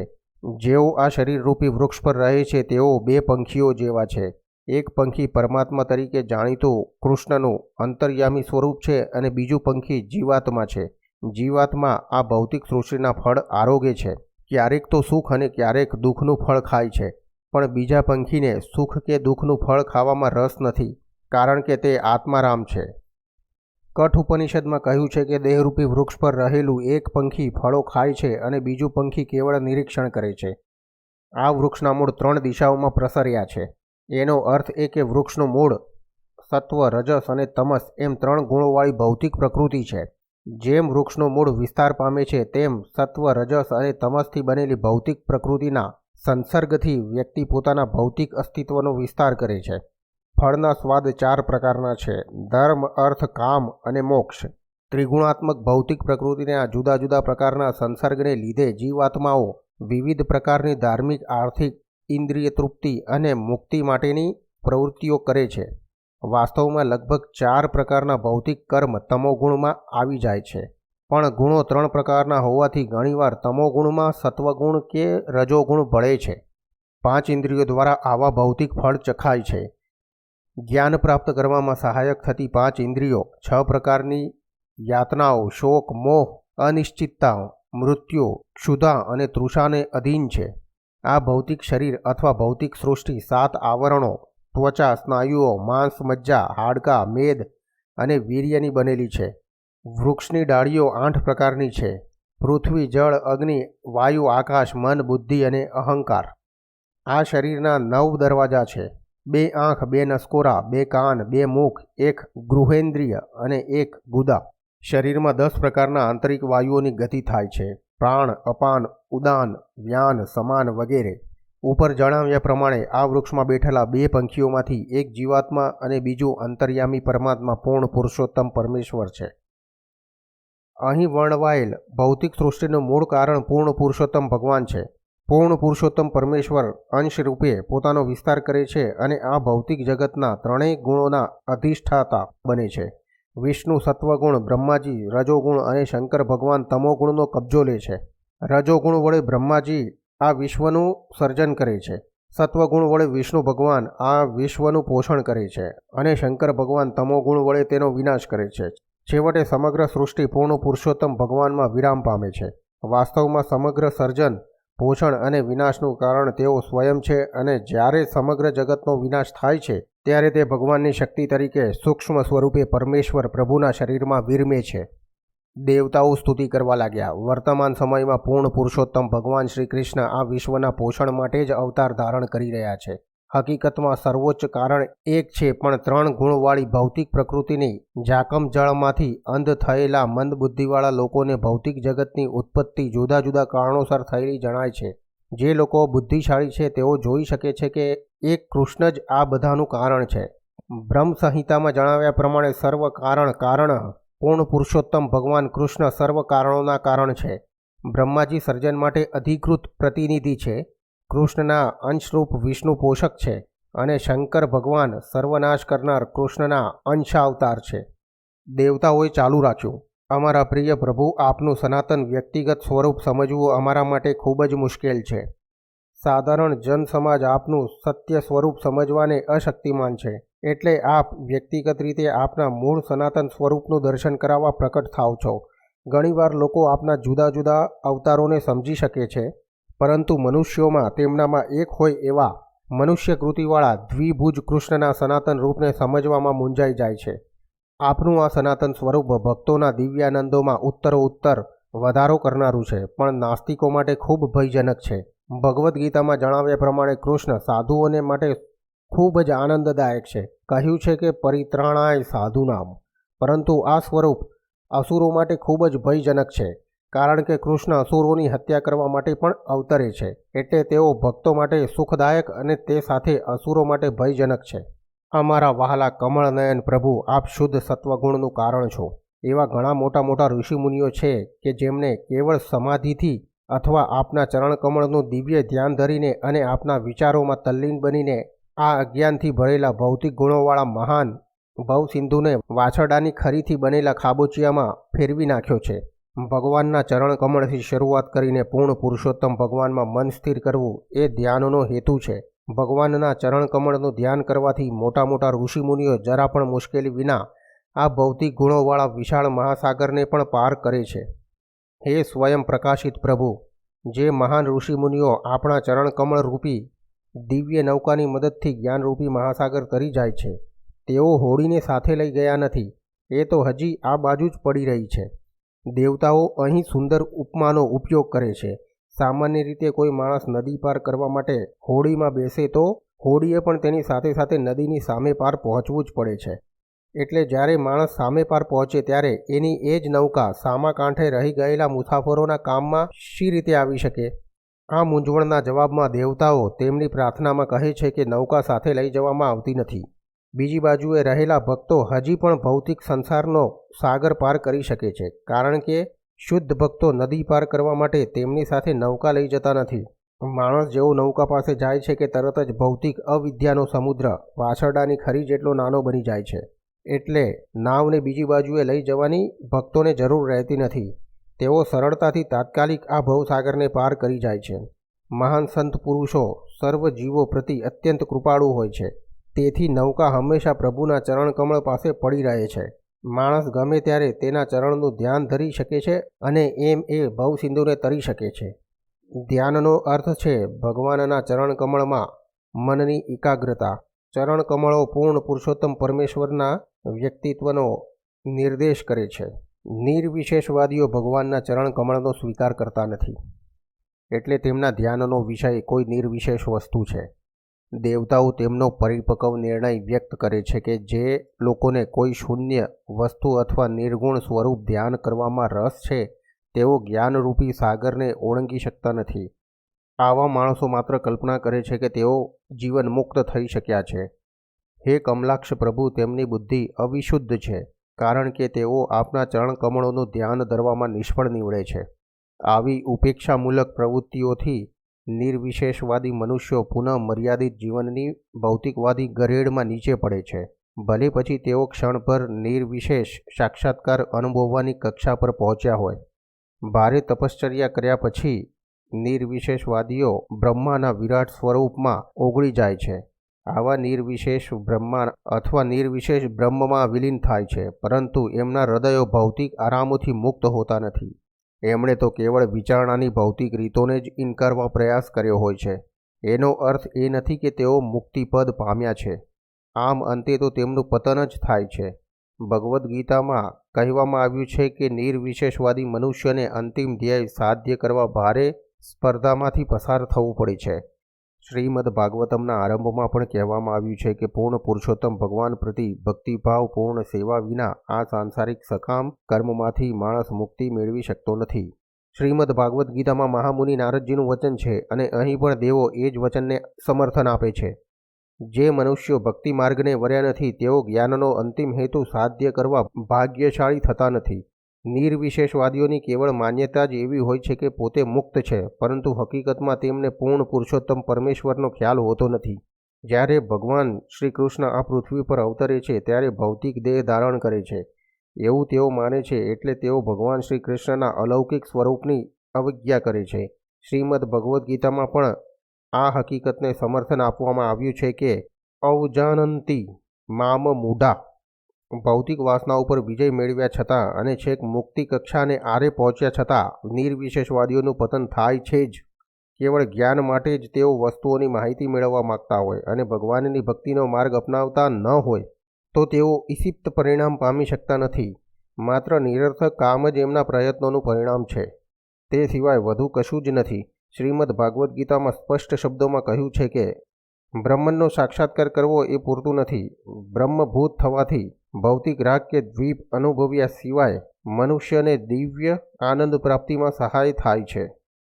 Speaker 1: જેઓ આ શરીરરૂપી વૃક્ષ પર રહે છે તેઓ 2 પંખીઓ જેવા છે. એક પંખી પરમાત્મા તરીકે જાણીતું કૃષ્ણનું અંતર્યામી સ્વરૂપ છે અને બીજું પંખી જીવાત્મા છે. જીવાત્મા આ ભૌતિક સૃષ્ટિના ફળ આરોગે છે. ક્યારેક તો સુખ અને ક્યારેક દુઃખનું ફળ ખાય છે, પણ બીજા પંખીને સુખ કે દુઃખનું ફળ ખાવામાં રસ નથી, કારણ કે તે આત્મારામ છે. કઠ ઉપનિષદમાં કહ્યું છે કે દેહરૂપી વૃક્ષ પર રહેલું એક પંખી ફળો ખાય છે અને બીજું પંખી કેવળ નિરીક્ષણ કરે છે. આ વૃક્ષના મૂળ 3 દિશાઓમાં પ્રસર્યા છે. એનો અર્થ એ કે વૃક્ષનું મૂળ સત્વ, રજસ અને તમસ એમ 3 ગુણોવાળી ભૌતિક પ્રકૃતિ છે. જેમ વૃક્ષનું મૂળ વિસ્તાર પામે છે તેમ સત્વ, રજસ અને તમસથી બનેલી ભૌતિક પ્રકૃતિના સંસર્ગથી વ્યક્તિ પોતાના ભૌતિક અસ્તિત્વનો વિસ્તાર કરે છે. ફળના સ્વાદ 4 પ્રકારના છે: ધર્મ, અર્થ, કામ અને મોક્ષ. ત્રિગુણાત્મક ભૌતિક પ્રકૃતિના જુદા જુદા પ્રકારના સંસર્ગને લીધે જીવાત્માઓ વિવિધ પ્રકારની ધાર્મિક, આર્થિક, ઇન્દ્રિય તૃપ્તિ અને મુક્તિ માટેની પ્રવૃત્તિઓ કરે છે. વાસ્તવમાં લગભગ 4 પ્રકારના ભૌતિક કર્મ તમોગુણમાં આવી જાય છે, પણ ગુણો 3 પ્રકારના હોવાથી ઘણીવાર તમોગુણમાં સત્વગુણ કે રજોગુણ ભળે છે. 5 ઇન્દ્રિયો દ્વારા આવા ભૌતિક ફળ ચખાય છે. જ્ઞાન પ્રાપ્ત કરવામાં સહાયક થતી 5 ઇન્દ્રિયો 6 પ્રકારની યાતનાઓ, શોક, મોહ, અનિશ્ચિતતા, મૃત્યુ, ક્ષુધા અને તૃષાને અધીન છે. આ ભૌતિક શરીર અથવા ભૌતિક સૃષ્ટિ 7 આવરણો, ત્વચા, સ્નાયુઓ, માંસ, મજ્જા, હાડકાં, મેદ અને વીર્યની બનેલી છે. વૃક્ષની ડાળીઓ 8 પ્રકારની છે: પૃથ્વી, જળ, અગ્નિ, વાયુ, આકાશ, મન, બુદ્ધિ અને અહંકાર. આ શરીરના 9 દરવાજા છે: 2 આંખ, 2 નસકોરા, 2 કાન, 2 મુખ, 1 ગૃહેન્દ્રિય અને 1 ગુદા. શરીરમાં 10 પ્રકારના આંતરિક વાયુઓની ગતિ થાય છે: પ્રાણ, અપાન, ઉદાન, વ્યાન, સમાન વગેરે. ઉપર જણાવ્યા પ્રમાણે આ વૃક્ષમાં બેઠેલા 2 પંખીઓમાંથી એક જીવાત્મા અને બીજું અંતર્યામી પરમાત્મા પૂર્ણ પુરુષોત્તમ પરમેશ્વર છે. અહીં વર્ણવાયેલ ભૌતિક સૃષ્ટિનું મૂળ કારણ પૂર્ણ પુરુષોત્તમ ભગવાન છે. પૂર્ણ પુરુષોત્તમ પરમેશ્વર અંશ રૂપે પોતાનો વિસ્તાર કરે છે અને આ ભૌતિક જગતના 3 ગુણોના અધિષ્ઠાતા બને છે. વિષ્ણુ સત્વગુણ, બ્રહ્માજી રજોગુણ અને શંકર ભગવાન તમોગુણનો કબજો લે છે. રજોગુણ વડે બ્રહ્માજી આ વિશ્વનું સર્જન કરે છે. સત્વગુણ વડે વિષ્ણુ ભગવાન આ વિશ્વનું પોષણ કરે છે અને શંકર ભગવાન તમોગુણ વડે તેનો વિનાશ કરે છે. છેવટે સમગ્ર સૃષ્ટિ પૂર્ણ પુરુષોત્તમ ભગવાનમાં વિરામ પામે છે. વાસ્તવમાં સમગ્ર સર્જન, પોષણ અને વિનાશનું કારણ તેઓ સ્વયં છે અને જ્યારે સમગ્ર જગતનો વિનાશ થાય છે ત્યારે તે ભગવાનની શક્તિ તરીકે સૂક્ષ્મ સ્વરૂપે પરમેશ્વર પ્રભુના શરીરમાં વિરમે છે. દેવતાઓ સ્તુતિ કરવા લાગ્યા. વર્તમાન સમયમાં પૂર્ણ પુરુષોત્તમ ભગવાન શ્રી કૃષ્ણ આ વિશ્વના પોષણ માટે જ અવતાર ધારણ કરી રહ્યા છે. હકીકતમાં સર્વોચ્ચ કારણ એક છે, પણ 3 ગુણવાળી ભૌતિક પ્રકૃતિની જાકમ જળમાંથી અંધ થયેલા મંદબુદ્ધિવાળા લોકોને ભૌતિક જગતની ઉત્પત્તિ જુદા જુદા કારણોસર થયેલી જણાય છે. જે લોકો બુદ્ધિશાળી છે તેઓ જોઈ શકે છે કે એક કૃષ્ણ જ આ બધાનું કારણ છે. બ્રહ્મ સંહિતામાં જણાવ્યા પ્રમાણે સર્વ કારણ પૂર્ણ પુરુષોત્તમ ભગવાન કૃષ્ણ સર્વ કારણોના કારણ છે. બ્રહ્માજી સર્જન માટે અધિકૃત પ્રતિનિધિ છે. કૃષ્ણના અંશરૂપ વિષ્ણુ પોષક છે અને શંકર ભગવાન સર્વનાશ કરનાર કૃષ્ણના અંશાવતાર છે. દેવતાઓએ ચાલુ રાખ્યું, અમારા પ્રિય પ્રભુ, આપનું સનાતન વ્યક્તિગત સ્વરૂપ સમજવું અમારા માટે ખૂબ જ મુશ્કેલ છે. સાધારણ જન સમાજ આપનું સત્ય સ્વરૂપ સમજવાને અશક્તિમાન છે. એટલે આપ વ્યક્તિગત રીતે આપના મૂળ સનાતન સ્વરૂપનું દર્શન કરાવવા પ્રકટ થાવ છો. ઘણીવાર લોકો આપના જુદા જુદા અવતારોને સમજી શકે છે, પરંતુ મનુષ્યોમાં તેમનામાં એક હોય એવા મનુષ્ય કૃતિવાળા દ્વિભુજ કૃષ્ણના સનાતન રૂપને સમજવામાં મૂંઝાઈ જાય છે. આપનું આ સનાતન સ્વરૂપ ભક્તોના દિવ્યાનંદોમાં ઉત્તરોત્તર વધારો કરનારું છે, પણ નાસ્તિકો માટે ખૂબ ભયજનક છે. ભગવદ્ ગીતામાં જણાવ્યા પ્રમાણે કૃષ્ણ સાધુઓને માટે ખૂબ જ આનંદદાયક છે. કહ્યું છે કે પરિત્રાણાય સાધુનામ. પરંતુ આ સ્વરૂપ અસુરો માટે ખૂબ જ ભયજનક છે, કારણ કે કૃષ્ણ અસુરોની હત્યા કરવા માટે પણ અવતરે છે. એટલે તેઓ ભક્તો માટે સુખદાયક અને તે સાથે અસુરો માટે ભયજનક છે. અમારા વહાલા કમળનયન પ્રભુ, આપ શુદ્ધ સત્વગુણનું કારણ છો. એવા ઘણા મોટા મોટા ઋષિમુનિઓ છે કે જેમને કેવળ સમાધિથી અથવા આપના ચરણકમળનું દિવ્ય ધ્યાન ધરીને અને આપના વિચારોમાં તલ્લીન બનીને આ અજ્ઞાનથી ભરેલા ભૌતિક ગુણોવાળા મહાન ભવસિંધુને વાછરડાની ખરીથી બનેલા ખાબોચિયામાં ફેરવી નાખ્યો છે. ભગવાનના ચરણકમળથી શરૂઆત કરીને પૂર્ણ પુરુષોત્તમ ભગવાનમાં મન સ્થિર કરવું એ ધ્યાનનો હેતુ છે. ભગવાનના ચરણકમળનું ધ્યાન કરવાથી મોટા મોટા ઋષિમુનિઓ જરા પણ મુશ્કેલી વિના આ ભૌતિક ગુણોવાળા વિશાળ મહાસાગરને પણ પાર કરે છે. હે સ્વયં પ્રકાશિત પ્રભુ, જે મહાન ઋષિમુનિઓ આપણા ચરણકમળ રૂપી દિવ્ય નૌકાની મદદથી જ્ઞાનરૂપી મહાસાગર તરી જાય છે, તેઓ હોડીને સાથે લઈ ગયા નથી. એ તો હજી આ બાજુ જ પડી રહી છે. દેવતાઓ અહીં સુંદર ઉપમાનો ઉપયોગ કરે છે. સામાન્ય રીતે કોઈ માણસ નદી પાર કરવા માટે હોડીમાં બેસે તો હોડીએ પણ તેની સાથે સાથે નદીની સામે પાર પહોંચવું જ પડે છે. એટલે જ્યારે માણસ સામે પાર પહોંચે ત્યારે એની એ જ નૌકા સામા કાંઠે રહી ગયેલા મુસાફરોના કામમાં શી રીતે આવી શકે? આ મૂંઝવણના જવાબમાં દેવતાઓ તેમની પ્રાર્થનામાં કહે છે કે નૌકા સાથે લઈ જવામાં આવતી નથી. બીજી બાજુએ રહેલા ભક્તો હજી પણ ભૌતિક સંસારનો સાગર પાર કરી શકે છે, કારણ કે શુદ્ધ ભક્તો નદી પાર કરવા માટે તેમની સાથે નૌકા લઈ જતા નથી. માણસ જેવો નૌકા પાસે જાય છે કે તરત જ ભૌતિક અવિદ્યાનો સમુદ્ર વાછરડાની ખરી જેટલો નાનો બની જાય છે. એટલે નાવને બીજી બાજુએ લઈ જવાની ભક્તોને જરૂર રહેતી નથી. તેઓ સરળતાથી તાત્કાલિક આ ભવસાગરને પાર કરી જાય છે. મહાન સંત પુરુષો સર્વ જીવો પ્રતિ અત્યંત કૃપાળુ હોય છે. તેથી નૌકા હંમેશા પ્રભુના ચરણકમળ પાસે પડી રહે છે. માણસ ગમે ત્યારે તેના ચરણનું ધ્યાન ધરી શકે છે અને એમ એ ભવસિંધુને તરી શકે છે. ધ્યાનનો અર્થ છે ભગવાનના ચરણકમળમાં મનની એકાગ્રતા. ચરણકમળો પૂર્ણ પુરુષોત્તમ પરમેશ્વરના વ્યક્તિત્વનો નિર્દેશ કરે છે. નિર્વિશેષવાદીઓ ભગવાનના ચરણકમળનો સ્વીકાર કરતા નથી, એટલે તેમના ધ્યાનનો વિષય કોઈ નિર્વિશેષ વસ્તુ છે. દેવતાઓ તેમનો પરિપક્વ નિર્ણય વ્યક્ત કરે છે કે જે લોકોને કોઈ શૂન્ય વસ્તુ અથવા નિર્ગુણ સ્વરૂપ ધ્યાન કરવામાં રસ છે, તેઓ જ્ઞાનરૂપી સાગરને ઓળંગી શકતા નથી. આવા માણસો માત્ર કલ્પના કરે છે કે તેઓ જીવન મુક્ત થઈ શક્યા છે. હે કમલાક્ષ પ્રભુ, તેમની બુદ્ધિ અવિશુદ્ધ છે, કારણ કે તેઓ આપના ચરણકમળોનું ધ્યાન ધરવામાં નિષ્ફળ નીવડે છે. આવી ઉપેક્ષામૂલક પ્રવૃત્તિઓથી નિર્વિશેષવાદી મનુષ્યો પુનઃ મર્યાદિત જીવનની ભૌતિકવાદી ગરેડમાં નીચે પડે છે. ભલે પછી તેઓ ક્ષણભર નિર્વિશેષ સાક્ષાત્કાર અનુભવવાની કક્ષા પર પહોંચ્યા હોય. ભારે તપશ્ચર્યા કર્યા પછી નિર્વિશેષવાદીઓ બ્રહ્માના વિરાટ સ્વરૂપમાં ઓગળી જાય છે. આવા નિર્વિશેષ બ્રહ્મા અથવા નિર્વિશેષ બ્રહ્મમાં વિલીન થાય છે, પરંતુ એમના હૃદયો ભૌતિક આરામોથી મુક્ત હોતા નથી. એમણે તો કેવળ વિચારણાની ભૌતિક રીતોને જ ઇનકારવા પ્રયાસ કર્યો હોય છે. એનો અર્થ એ નથી કે તેઓ મુક્તિપદ પામ્યા છે. આમ અંતે તો તેમનું પતન જ થાય છે. ભગવદ્ ગીતામાં કહેવામાં આવ્યું છે કે નિર્વિશેષવાદી મનુષ્યને અંતિમ ધ્યેય સાધ્ય કરવા ભારે સ્પર્ધામાંથી પસાર થવું પડે છે. શ્રીમદ ભાગવતમના આરંભમાં પણ કહેવામાં આવ્યું છે કે પૂર્ણ પુરુષોત્તમ ભગવાન પ્રતિ ભક્તિભાવ પૂર્ણ સેવા વિના આ સાંસારિક સકામ કર્મમાંથી માણસ મુક્તિ મેળવી શકતો નથી. શ્રીમદ ભાગવદ્ ગીતામાં મહામુનિ નારદજીનું વચન છે અને અહીં પણ દેવો એ જ વચનને સમર્થન આપે છે. જે મનુષ્યો ભક્તિ માર્ગને વર્યા નથી તેઓ જ્ઞાનનો અંતિમ હેતુ સાધ્ય કરવા ભાગ્યશાળી થતા નથી. નિર્વિશેષવાદીઓની કેવળ માન્યતા જ એવી હોય છે કે પોતે મુક્ત છે, પરંતુ હકીકતમાં તેમને પૂર્ણ પુરુષોત્તમ પરમેશ્વરનો ખ્યાલ હોતો નથી. જ્યારે ભગવાન શ્રી કૃષ્ણ આ પૃથ્વી પર અવતરે છે ત્યારે ભૌતિક દેહ ધારણ કરે છે એવું તેઓ માને છે, એટલે તેઓ ભગવાન શ્રી કૃષ્ણના અલૌકિક સ્વરૂપની અવજ્ઞા કરે છે. શ્રીમદ ભગવદ્ ગીતામાં પણ આ હકીકતને સમર્થન આપવામાં આવ્યું છે કે અવજાનંતી મામ મૂઢા, ભૌતિક વાસના ઉપર વિજય મેળવ્યા છતાં અને છેક મુક્તિ કક્ષાને આરે પહોંચ્યા છતાં નિર્વિશેષવાદીઓનું પતન થાય છે જ. કેવળ જ્ઞાન માટે જ તેઓ વસ્તુઓની માહિતી મેળવવા માગતા હોય અને ભગવાનની ભક્તિનો માર્ગ અપનાવતા ન હોય તો તેઓ ઈશિપ્ત પરિણામ પામી શકતા નથી. માત્ર નિરર્થક કામ જ એમના પ્રયત્નોનું પરિણામ છે, તે સિવાય વધુ કશું જ નથી. શ્રીમદ ભાગવદ્ ગીતામાં સ્પષ્ટ શબ્દોમાં કહ્યું છે કે બ્રહ્મનો સાક્ષાત્કાર કરવો એ પૂરતું નથી. બ્રહ્મભૂત થવાથી ભૌતિક રાગ કે દ્વીપ અનુભવ્યા સિવાય મનુષ્યને દિવ્ય આનંદ પ્રાપ્તિમાં સહાય થાય છે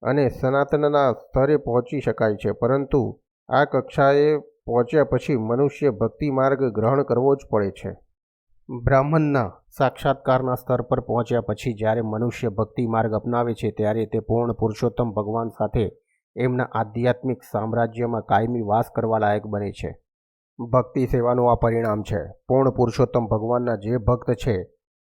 Speaker 1: અને સનાતનના સ્તરે પહોંચી શકાય છે. પરંતુ આ કક્ષાએ પહોંચ્યા પછી મનુષ્ય ભક્તિ માર્ગ ગ્રહણ કરવો જ પડે છે. બ્રાહ્મણના સાક્ષાત્કારના સ્તર પર પહોંચ્યા પછી જ્યારે મનુષ્ય ભક્તિ માર્ગ અપનાવે છે ત્યારે તે પૂર્ણ પુરુષોત્તમ ભગવાન સાથે એમના આધ્યાત્મિક સામ્રાજ્યમાં કાયમી વાસ કરવા લાયક બને છે. ભક્તિ સેવાનું આ પરિણામ છે. પૂર્ણ પુરુષોત્તમ ભગવાનના જે ભક્ત છે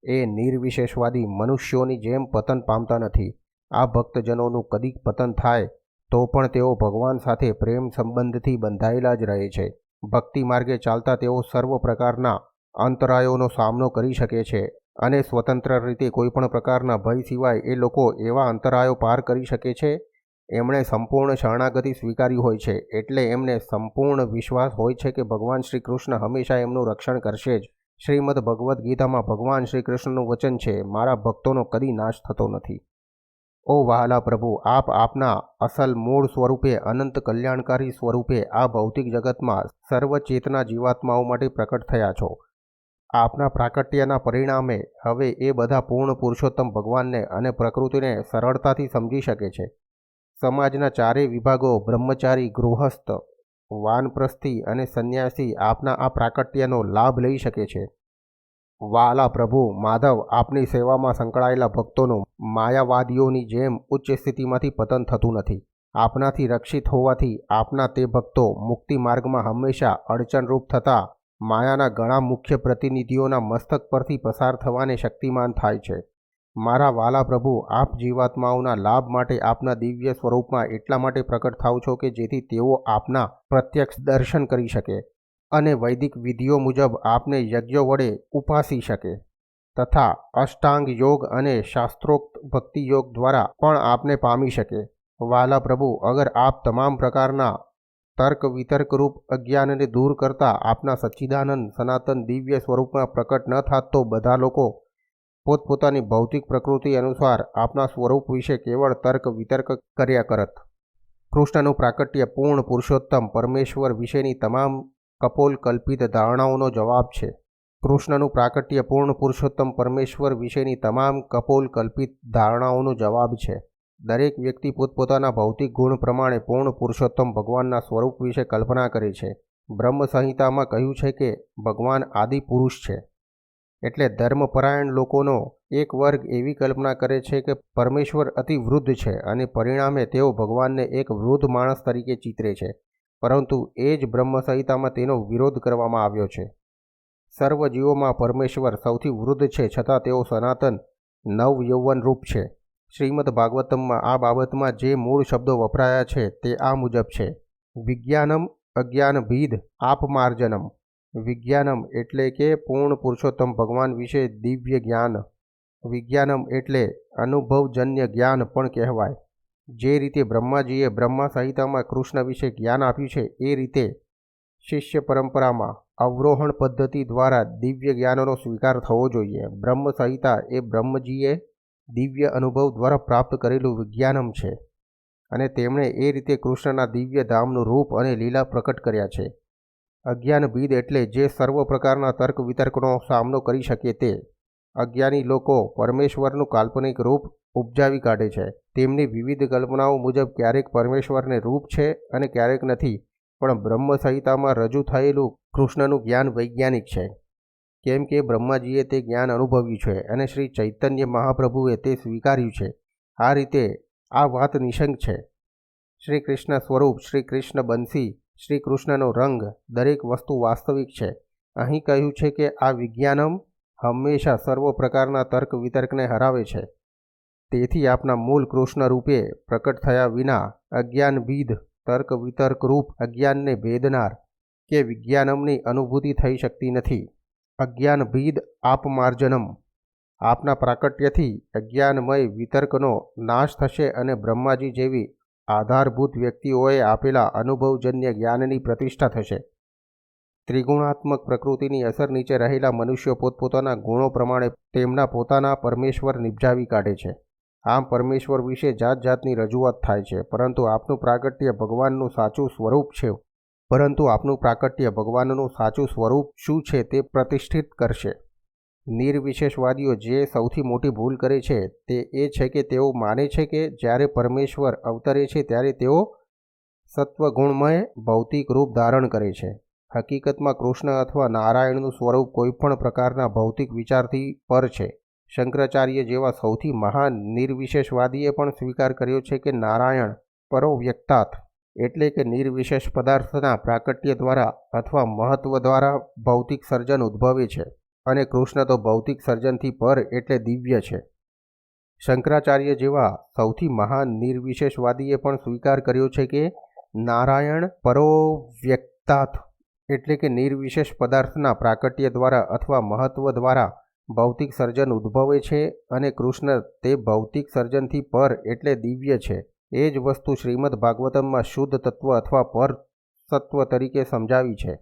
Speaker 1: એ નિર્વિશેષવાદી મનુષ્યોની જેમ પતન પામતા નથી. આ ભક્તજનોનું કદી પતન થાય તો પણ તેઓ ભગવાન સાથે પ્રેમ સંબંધથી બંધાયેલા જ રહે છે. ભક્તિ માર્ગે ચાલતા તેઓ સર્વ પ્રકારના અંતરાયોનો સામનો કરી શકે છે અને સ્વતંત્ર રીતે કોઈપણ પ્રકારના ભય સિવાય એ લોકો એવા અંતરાયો પાર કરી શકે છે. એમણે સંપૂર્ણ શરણાગતિ સ્વીકારી હોય છે, એટલે એમને સંપૂર્ણ વિશ્વાસ હોય છે કે ભગવાન શ્રી કૃષ્ણ હંમેશા એમનું રક્ષણ કરશે જ. શ્રીમદ ભગવદ્ ગીતામાં ભગવાન શ્રી કૃષ્ણનું વચન છે, મારા ભક્તોનો કદી નાશ થતો નથી. ઓ વહાલા પ્રભુ, આપ આપના અસલ મૂળ સ્વરૂપે અનંત કલ્યાણકારી સ્વરૂપે આ ભૌતિક જગતમાં સર્વચેતના જીવાત્માઓ માટે પ્રકટ થયા છો. આપના પ્રાકટ્યના પરિણામે હવે એ બધા પૂર્ણ પુરુષોત્તમ ભગવાનને અને પ્રકૃતિને સરળતાથી સમજી શકે છે. સમાજના ચારેય વિભાગો બ્રહ્મચારી, ગૃહસ્થ, વાનપ્રસ્થી અને સંન્યાસી આપના આ પ્રાકટ્યનો લાભ લઈ શકે છે. વાલા પ્રભુ માધવ, આપની સેવામાં સંકળાયેલા ભક્તોનું માયાવાદીઓની જેમ ઉચ્ચ સ્થિતિમાંથી પતન થતું નથી. આપનાથી રક્ષિત હોવાથી આપના તે ભક્તો મુક્તિ માર્ગમાં હંમેશા અડચણરૂપ થતા માયાના ઘણા મુખ્ય પ્રતિનિધિઓના મસ્તક પરથી પસાર થવાને શક્તિમાન થાય છે. મારા વાલા પ્રભુ, આપ જીવાત્માઓના લાભ માટે આપના દિવ્ય સ્વરૂપમાં એટલા માટે પ્રકટ થાવ છો કે જેથી તેઓ આપના પ્રત્યક્ષ દર્શન કરી શકે અને વૈદિક વિધિઓ મુજબ આપને યજ્ઞો વડે ઉપાસી શકે તથા અષ્ટાંગ યોગ અને શાસ્ત્રોક્ત ભક્તિ યોગ દ્વારા પણ આપને પામી શકે. વાલા પ્રભુ, અગર આપ તમામ પ્રકારના તર્ક વિતર્ક રૂપ અજ્ઞાનને દૂર કરતા આપના સચ્ચિદાનંદ સનાતન દિવ્ય સ્વરૂપમાં પ્રકટ ન થાત તો બધા લોકો પોતપોતાની ભૌતિક પ્રકૃતિ અનુસાર આપના સ્વરૂપ વિશે કેવળ તર્ક વિતર્ક કર્યા કરત. કૃષ્ણનું પ્રાકટ્ય પૂર્ણ પુરુષોત્તમ પરમેશ્વર વિશેની તમામ કપોલ કલ્પિત ધારણાઓનો જવાબ છે. કૃષ્ણનું પ્રાકટ્ય પૂર્ણ પુરુષોત્તમ પરમેશ્વર વિશેની તમામ કપોલ કલ્પિત ધારણાઓનો જવાબ છે. દરેક વ્યક્તિ પોતપોતાના ભૌતિક ગુણ પ્રમાણે પૂર્ણ પુરુષોત્તમ ભગવાનના સ્વરૂપ વિશે કલ્પના કરે છે. બ્રહ્મ સંહિતામાં કહ્યું છે કે ભગવાન આદિ પુરુષ છે. એટલે ધર્મપરાયણ લોકોનો એક વર્ગ એવી કલ્પના કરે છે કે પરમેશ્વર અતિ વૃદ્ધ છે અને પરિણામે તેઓ ભગવાનને એક વૃદ્ધ માણસ તરીકે ચિતરે છે. પરંતુ એ જ બ્રહ્મ સંહિતામાં તેનો વિરોધ કરવામાં આવ્યો છે. સર્વ જીવોમાં પરમેશ્વર સૌથી વૃદ્ધ છે, છતાં તેઓ સનાતન નવ યૌવન રૂપ છે. શ્રીમદ ભાગવતમમાં આ બાબતમાં જે મૂળ શબ્દો વપરાયા છે તે આ મુજબ છે: વિજ્ઞાનમ અજ્ઞાનભીદ આપમાર્જનમ. વિજ્ઞાનમ એટલે કે પૂર્ણ પુરુષોત્તમ ભગવાન વિશે દિવ્ય જ્ઞાન. વિજ્ઞાનમ એટલે અનુભવજન્ય જ્ઞાન પણ કહેવાય. જે રીતે બ્રહ્માજીએ બ્રહ્મા સંહિતામાં કૃષ્ણ વિશે જ્ઞાન આપ્યું છે એ રીતે શિષ્ય પરંપરામાં અવરોહણ પદ્ધતિ દ્વારા દિવ્ય જ્ઞાનનો સ્વીકાર થવો જોઈએ. બ્રહ્મ સંહિતા એ બ્રહ્મજીએ દિવ્ય અનુભવ દ્વારા પ્રાપ્ત કરેલું વિજ્ઞાનમ છે અને તેમણે એ રીતે કૃષ્ણના દિવ્ય ધામનું રૂપ અને લીલા પ્રકટ કર્યા છે. અજ્ઞાનભીદ એટલે જે સર્વ પ્રકારના તર્ક વિતર્કનો સામનો કરી શકે તે. અજ્ઞાની લોકો પરમેશ્વરનું કાલ્પનિક રૂપ ઉપજાવી કાઢે છે. તેમની વિવિધ કલ્પનાઓ મુજબ ક્યારેક પરમેશ્વરને રૂપ છે અને ક્યારેક નથી, પણ બ્રહ્મ સંહિતામાં રજૂ થયેલું કૃષ્ણનું જ્ઞાન વૈજ્ઞાનિક છે, કેમ કે બ્રહ્માજીએ તે જ્ઞાન અનુભવ્યું છે અને શ્રી ચૈતન્ય મહાપ્રભુએ તે સ્વીકાર્યું છે. આ રીતે આ વાત નિશંક છે. શ્રી કૃષ્ણ સ્વરૂપ, શ્રી કૃષ્ણ બંસી, શ્રી કૃષ્ણનો રંગ, દરેક વસ્તુ વાસ્તવિક છે. અહીં કહ્યું છે કે આ વિજ્ઞાનમ હંમેશા સર્વ પ્રકારના તર્ક વિતર્કને હરાવે છે. તેથી આપના મૂળ કૃષ્ણ રૂપે પ્રકટ થયા વિના અજ્ઞાનભીદ તર્ક વિતર્ક રૂપ અજ્ઞાનને ભેદનાર કે વિજ્ઞાનમની અનુભૂતિ થઈ શકતી નથી. અજ્ઞાનભીદ આપમાર્જનમ, આપના પ્રાકટ્યથી અજ્ઞાનમય વિતર્કનો નાશ થશે અને બ્રહ્માજી જેવી આધારભૂત વ્યક્તિઓએ આપેલા અનુભવજન્ય જ્ઞાનની પ્રતિષ્ઠા થશે. ત્રિગુણાત્મક પ્રકૃતિની અસર નીચે રહેલા મનુષ્યો પોતપોતાના ગુણો પ્રમાણે તેમના પોતાના પરમેશ્વર નિપજાવી કાઢે છે. આમ પરમેશ્વર વિશે જાત જાતની રજૂઆત થાય છે, પરંતુ આપનું પ્રાગટ્ય ભગવાનનું સાચું સ્વરૂપ શું છે તે પ્રતિષ્ઠિત કરશે. નિર્વિશેષવાદીઓ જે સૌથી મોટી ભૂલ કરે છે તે એ છે કે તેઓ માને છે કે જ્યારે પરમેશ્વર અવતરે છે ત્યારે તેઓ સત્વગુણમય ભૌતિક રૂપ ધારણ કરે છે. હકીકતમાં કૃષ્ણ અથવા નારાયણનું સ્વરૂપ કોઈપણ પ્રકારના ભૌતિક વિચારથી પર છે. શંકરાચાર્ય જેવા સૌથી મહાન નિર્વિશેષવાદીએ પણ સ્વીકાર કર્યો છે કે નારાયણ પરોવ્યક્તાત, એટલે કે નિર્વિશેષ પદાર્થના પ્રાકટ્ય દ્વારા અથવા મહત્વ દ્વારા ભૌતિક સર્જન ઉદ્ભવે છે, અને કૃષ્ણ તો ભૌતિક સર્જનથી પર એટલે દિવ્ય છે. શંકરાચાર્ય જેવા સૌથી મહાન નિર્વિશેષવાદીએ પણ સ્વીકાર કર્યો છે કે નારાયણ પરોવ્યક્તાત, એટલે કે નિર્વિશેષ પદાર્થના પ્રાકટ્ય દ્વારા અથવા મહત્વ દ્વારા ભૌતિક સર્જન ઉદ્ભવે છે, અને કૃષ્ણ તે ભૌતિક સર્જનથી પર એટલે દિવ્ય છે. એ જ વસ્તુ શ્રીમદ ભાગવતમમાં શુદ્ધ તત્વ અથવા પર સત્વ તરીકે સમજાવી છે.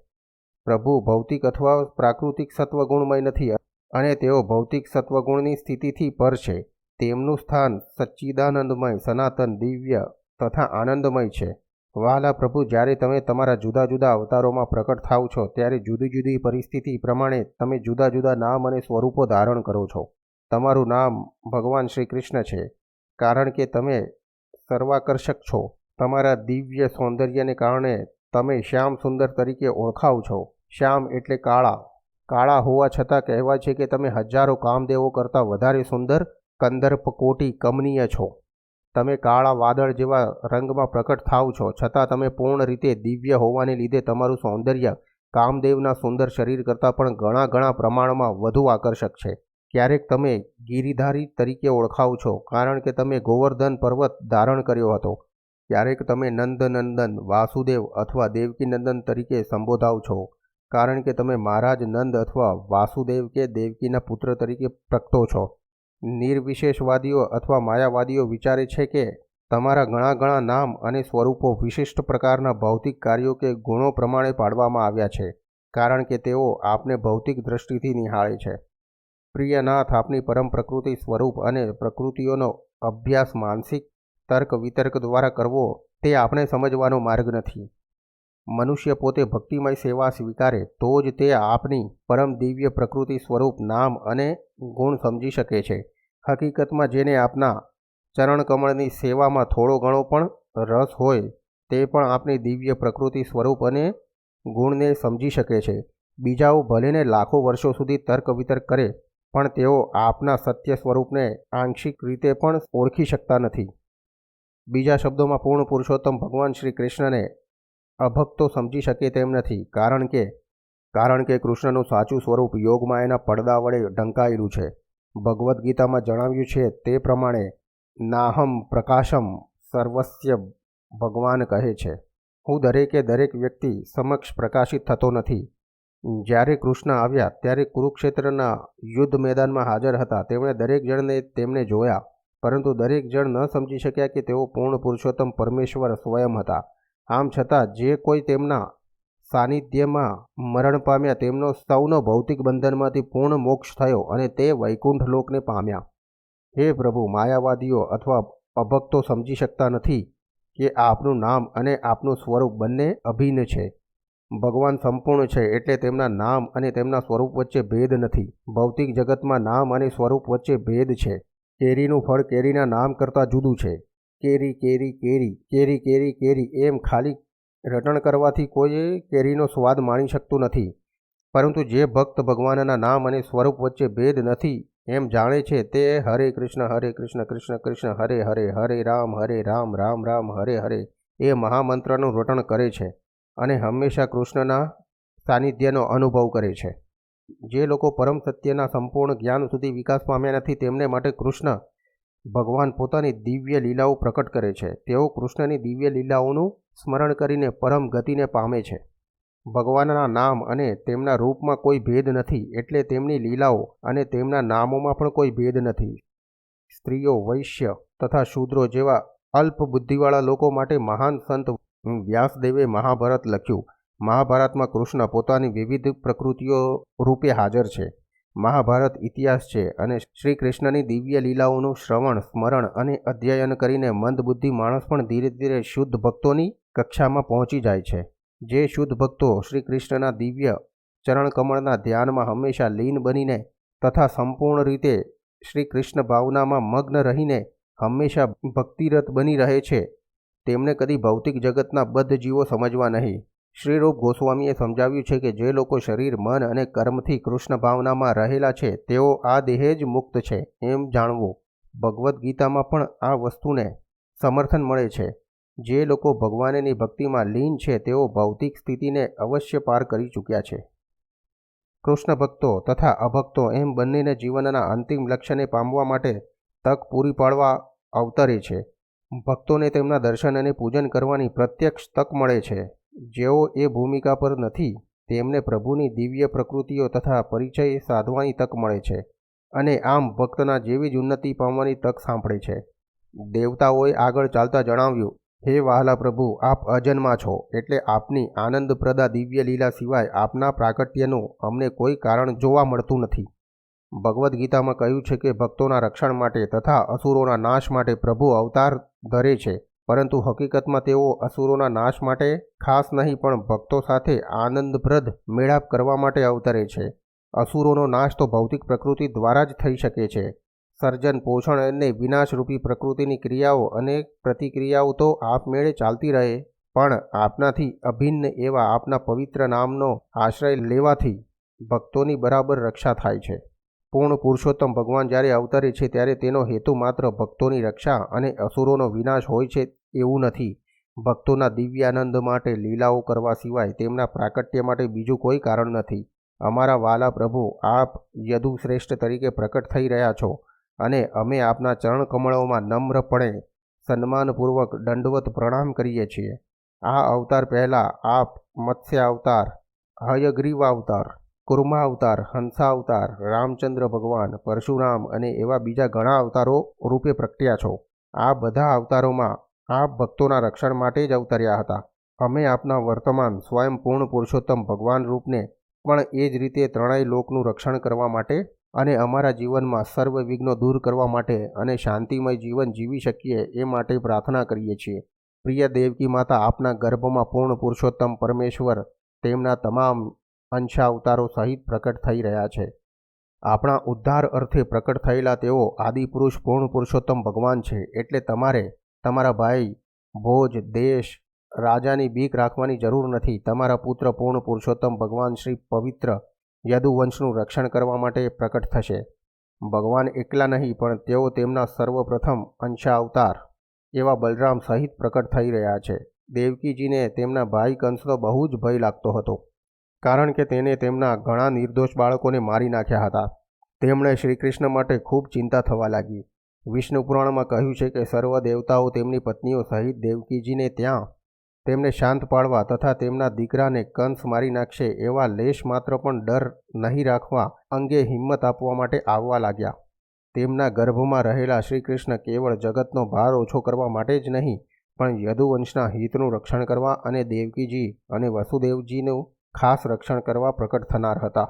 Speaker 1: પ્રભુ ભૌતિક અથવા પ્રાકૃતિક સત્વગુણમય નથી અને તેઓ ભૌતિક સત્વગુણની સ્થિતિથી પર છે. તેમનું સ્થાન સચ્ચિદાનંદમય, સનાતન, દિવ્ય તથા આનંદમય છે. વહાલા પ્રભુ, જ્યારે તમે તમારા જુદા જુદા અવતારોમાં પ્રકટ થાવ છો ત્યારે જુદી જુદી પરિસ્થિતિ પ્રમાણે તમે જુદા જુદા નામ અને સ્વરૂપો ધારણ કરો છો. તમારું નામ ભગવાન શ્રી કૃષ્ણ છે, કારણ કે તમે સર્વાકર્ષક છો. તમારા દિવ્ય સૌંદર્યને કારણે તમે શ્યામ સુંદર તરીકે ઓળખાવ છો. શ્યામ એટલે કાળા. કાળા હોવા છતાં કહેવાય છે કે તમે હજારો કામદેવો કરતાં વધારે સુંદર, કંદર્પ કોટી કમનીય છો. તમે કાળા વાદળ જેવા રંગમાં પ્રકટ થાવ છો, છતાં તમે પૂર્ણ રીતે દિવ્ય હોવાને લીધે તમારું સૌંદર્ય કામદેવના સુંદર શરીર કરતાં પણ ઘણા પ્રમાણમાં વધુ આકર્ષક છે. ક્યારેક તમે ગિરિધારી તરીકે ઓળખાવ છો, કારણ કે તમે ગોવર્ધન પર્વત ધારણ કર્યો હતો. ક્યારેક તમે નંદનંદન, વાસુદેવ અથવા દેવકીનંદન તરીકે સંબોધાવ છો, કારણ કે તમે મહારાજ નંદ અથવા વાસુદેવ કે દેવકીના પુત્ર તરીકે પ્રગટો છો. નિર્વિશેષવાદીઓ અથવા માયાવાદીઓ વિચારે છે કે તમારા ઘણા નામ અને સ્વરૂપો વિશિષ્ટ પ્રકારના ભૌતિક કાર્યો કે ગુણો પ્રમાણે પાડવામાં આવ્યા છે, કારણ કે તેઓ આપને ભૌતિક દ્રષ્ટિથી નિહાળે છે. પ્રિયનાથ, આપની પરમ પ્રકૃતિ સ્વરૂપ અને પ્રકૃતિઓનો અભ્યાસ માનસિક તર્ક વિતર્ક દ્વારા કરવો તે આપણે સમજવાનો માર્ગ નથી. મનુષ્ય પોતે ભક્તિમય સેવા સ્વીકારે તો જ તે આપની પરમ દિવ્ય પ્રકૃતિ સ્વરૂપ નામ અને ગુણ સમજી શકે છે. હકીકતમાં જેને આપના ચરણકમળની સેવામાં થોડો ઘણો પણ રસ હોય તે પણ આપની દિવ્ય પ્રકૃતિ સ્વરૂપ અને ગુણને સમજી શકે છે. બીજાઓ ભલેને લાખો વર્ષો સુધી તર્ક વિતર્ક કરે, પણ તેઓ આપના સત્ય સ્વરૂપને આંશિક રીતે પણ ઓળખી શકતા નથી. બીજા શબ્દોમાં પૂર્ણ પુરુષોત્તમ ભગવાન શ્રી કૃષ્ણને અભક્તો સમજી શકે તેમ નથી, કારણ કે કૃષ્ણનું સાચું સ્વરૂપ યોગમાયાના પડદા વડે ઢંકાયેલું છે. ભગવદ્ ગીતામાં જણાવ્યું છે તે પ્રમાણે નાહમ પ્રકાશમ સર્વસ્ય ભગવાન કહે છે, હું દરેક વ્યક્તિ સમક્ષ પ્રકાશિત થતો નથી. જ્યારે કૃષ્ણ આવ્યા ત્યારે કુરુક્ષેત્રના યુદ્ધ મેદાનમાં હાજર હતા. તેમણે દરેક જણને તેમને જોયા, પરંતુ દરેક જણ ન સમજી શક્યા કે તેઓ પૂર્ણ પુરુષોત્તમ પરમેશ્વર સ્વયં હતા. આમ છતાં જે કોઈ તેમના સાનિધ્યમાં મરણ પામ્યા તેમનો સૌનો ભૌતિક બંધનમાંથી પૂર્ણ મોક્ષ થયો અને તે વૈકુંઠ લોકને પામ્યા. હે પ્રભુ, માયાવાદીઓ અથવા અભક્તો સમજી શકતા નથી કે આપનું નામ અને આપનું સ્વરૂપ બંને અભિન્ન છે. ભગવાન સંપૂર્ણ છે, એટલે તેમના નામ અને તેમના સ્વરૂપ વચ્ચે ભેદ નથી. ભૌતિક જગતમાં નામ અને સ્વરૂપ વચ્ચે ભેદ છે. કેરીનું ફળ કેરીના નામ કરતાં જુદું છે. કેરી કેરી કેરી કેરી કેરી કેરી એમ ખાલી રટણ કરવાથી કોઈ કેરીનો સ્વાદ માણી શકતું નથી. પરંતુ જે ભક્ત ભગવાનના નામ અને સ્વરૂપ વચ્ચે ભેદ નથી એમ જાણે છે તે હરે કૃષ્ણ કૃષ્ણ કૃષ્ણ હરે હરે હરે રામ રામ રામ હરે હરે એ મહામંત્રનું રટણ કરે છે અને હંમેશા કૃષ્ણના સાનિધ્યનો અનુભવ કરે છે. જે લોકો પરમ સત્યના સંપૂર્ણ જ્ઞાન સુધી વિકાસ પામ્યા નથી તેમને માટે કૃષ્ણ ભગવાન પોતાની દિવ્ય લીલાઓ પ્રકટ કરે છે. તેઓ કૃષ્ણની દિવ્ય લીલાઓનું સ્મરણ કરીને પરમ ગતિને પામે છે. ભગવાનના નામ અને તેમના રૂપમાં કોઈ ભેદ નથી, એટલે તેમની લીલાઓ અને તેમના નામોમાં પણ કોઈ ભેદ નથી. સ્ત્રીઓ, વૈશ્ય તથા શૂદ્રો જેવા અલ્પ બુદ્ધિવાળા લોકો માટે મહાન સંત વ્યાસદેવે મહાભારત લખ્યું. મહાભારતમાં કૃષ્ણ પોતાની વિવિધ પ્રકૃતિઓ રૂપે હાજર છે. મહાભારત ઇતિહાસ છે અને શ્રી કૃષ્ણની દિવ્ય લીલાઓનું શ્રવણ, સ્મરણ અને અધ્યયન કરીને મંદબુદ્ધિ માણસ પણ ધીરે ધીરે શુદ્ધ ભક્તોની કક્ષામાં પહોંચી જાય છે. જે શુદ્ધ ભક્તો શ્રી કૃષ્ણના દિવ્ય ચરણકમળના ધ્યાનમાં હંમેશા લીન બનીને તથા સંપૂર્ણ રીતે શ્રી કૃષ્ણ ભાવનામાં મગ્ન રહીને હંમેશા ભક્તિરત બની રહે છે તેમને કદી ભૌતિક જગતના બદ્ધ જીવો સમજવા નહીં. શ્રીરૂપ ગોસ્વામીએ સમજાવ્યું છે કે જે લોકો શરીર, મન અને કર્મથી કૃષ્ણ ભાવનામાં રહેલા છે તેઓ આ દેહે જ મુક્ત છે એમ જાણવું. ભગવદ્ ગીતામાં પણ આ વસ્તુને સમર્થન મળે છે. જે લોકો ભગવાનની ભક્તિમાં લીન છે તેઓ ભૌતિક સ્થિતિને અવશ્ય પાર કરી ચૂક્યા છે. કૃષ્ણ ભક્તો તથા અભક્તો એમ બંનેને જીવનના અંતિમ લક્ષ્યને પામવા માટે તક પૂરી પાડવા અવતરે છે. ભક્તોને તેમના દર્શન અને પૂજન કરવાની પ્રત્યક્ષ તક મળે છે. જેઓ એ ભૂમિકા પર નથી તેમને પ્રભુની દિવ્ય પ્રકૃતિઓ તથા પરિચય સાધવાની તક મળે છે અને આમ ભક્તના જેવી જ ઉન્નતિ પામવાની તક સાંપડે છે. દેવતાઓએ આગળ ચાલતા જણાવ્યું, હે વહાલા પ્રભુ, આપ અજન્મા છો, એટલે આપની આનંદપ્રદા દિવ્ય લીલા સિવાય આપના પ્રાકટ્યનું અમને કોઈ કારણ જોવા મળતું નથી. ભગવદ્ ગીતામાં કહ્યું છે કે ભક્તોના રક્ષણ માટે તથા અસુરોના નાશ માટે પ્રભુ અવતાર ધરે છે, પરંતુ હકીકતમાં તેઓ અસુરોના નાશ માટે ખાસ નહીં પણ ભક્તો સાથે આનંદપ્રદ મેળાપ કરવા માટે અવતરે છે. અસુરોનો નાશ તો ભૌતિક પ્રકૃતિ દ્વારા જ થઈ શકે છે. સર્જન, પોષણ અને વિનાશરૂપી પ્રકૃતિની ક્રિયાઓ અને પ્રતિક્રિયાઓ તો આપમેળે ચાલતી રહે, પણ આપનાથી અભિન્ન એવા આપના પવિત્ર નામનો આશ્રય લેવાથી ભક્તોની બરાબર રક્ષા થાય છે. પૂર્ણ પુરુષોત્તમ ભગવાન જ્યારે અવતરે છે ત્યારે તેનો હેતુ માત્ર ભક્તોની રક્ષા અને અસુરોનો વિનાશ હોય છે એવું નથી. ભક્તોના દિવ્યાનંદ માટે લીલાઓ કરવા સિવાય તેમના પ્રાકટ્ય માટે બીજું કોઈ કારણ નથી. અમારા વાલા પ્રભુ, આપ યદુશ્રેષ્ઠ તરીકે પ્રકટ થઈ રહ્યા છો અને અમે આપના ચરણ કમળોમાં નમ્રપણે સન્માનપૂર્વક દંડવત પ્રણામ કરીએ છીએ. આ અવતાર પહેલાં આપ મત્સ્ય અવતાર, હયગ્રીવ અવતાર, કુર્મા અવતાર, હંસા અવતાર, રામચંદ્ર ભગવાન, પરશુરામ અને એવા બીજા ઘણા અવતારો રૂપે પ્રગટ્યા છો. આ બધા અવતારોમાં આપ ભક્તોના રક્ષણ માટે જ અવતર્યા હતા. અમે આપના વર્તમાન સ્વયં પૂર્ણ પુરુષોત્તમ ભગવાન રૂપને પણ એ જ રીતે ત્રણેય લોકનું રક્ષણ કરવા માટે અને અમારા જીવનમાં સર્વ વિઘ્નો દૂર કરવા માટે અને શાંતિમય જીવન જીવી શકીએ એ માટે પ્રાર્થના કરીએ છીએ. પ્રિય દેવકી માતા, આપના ગર્ભમાં પૂર્ણ પુરુષોત્તમ પરમેશ્વર તેમના તમામ અંશા અવતારો સહિત પ્રકટ થઈ રહ્યા છે. આપણા ઉદ્ધાર અર્થે પ્રકટ થયેલા તેઓ આદિપુરુષ પૂર્ણ પુરુષોત્તમ ભગવાન છે. એટલે તમારે તમારા ભાઈ, ભોજ, દેશ, રાજાની બીક રાખવાની જરૂર નથી. તમારા પુત્ર પૂર્ણ પુરુષોત્તમ ભગવાન શ્રી પવિત્ર યદુવંશનું રક્ષણ કરવા માટે પ્રકટ થશે. ભગવાન એકલા નહીં પણ તેઓ તેમના સર્વપ્રથમ અંશા અવતાર એવા બલરામ સહિત પ્રકટ થઈ રહ્યા છે. દેવકીજીને તેમના ભાઈ કંસનો બહુ જ ભય લાગતો હતો, કારણ કે તેને તેમના ઘણા નિર્દોષ બાળકોને મારી નાખ્યા હતા. તેમણે શ્રીકૃષ્ણ માટે ખૂબ ચિંતા થવા લાગી. વિષ્ણુ પુરાણમાં કહ્યું છે કે સર્વ દેવતાઓ તેમની પત્નીઓ સહિત દેવકીજીને ત્યાં તેમને શાંત પાડવા તથા તેમના દીકરાને કંસ મારી નાખશે એવા લેશ માત્ર પણ ડર નહીં રાખવા અંગે હિંમત આપવા માટે આવવા લાગ્યા. તેમના ગર્ભમાં રહેલા શ્રીકૃષ્ણ કેવળ જગતનો ભાર ઓછો કરવા માટે જ નહીં પણ યદુવંશના હિતનું રક્ષણ કરવા અને દેવકીજી અને વસુદેવજીનું ખાસ રક્ષણ કરવા પ્રકટ થનાર હતા.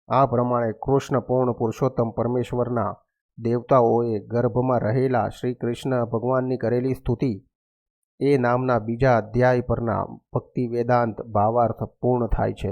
Speaker 1: આ પ્રમાણે કૃષ્ણ પૂર્ણ પુરુષોત્તમ પરમેશ્વરના દેવતાઓએ ગર્ભમાં રહેલા શ્રી કૃષ્ણ ભગવાનની કરેલી સ્તુતિ એ નામના બીજા અધ્યાય પરના ભક્તિ વેદાંત ભાવાર્થ પૂર્ણ થાય છે.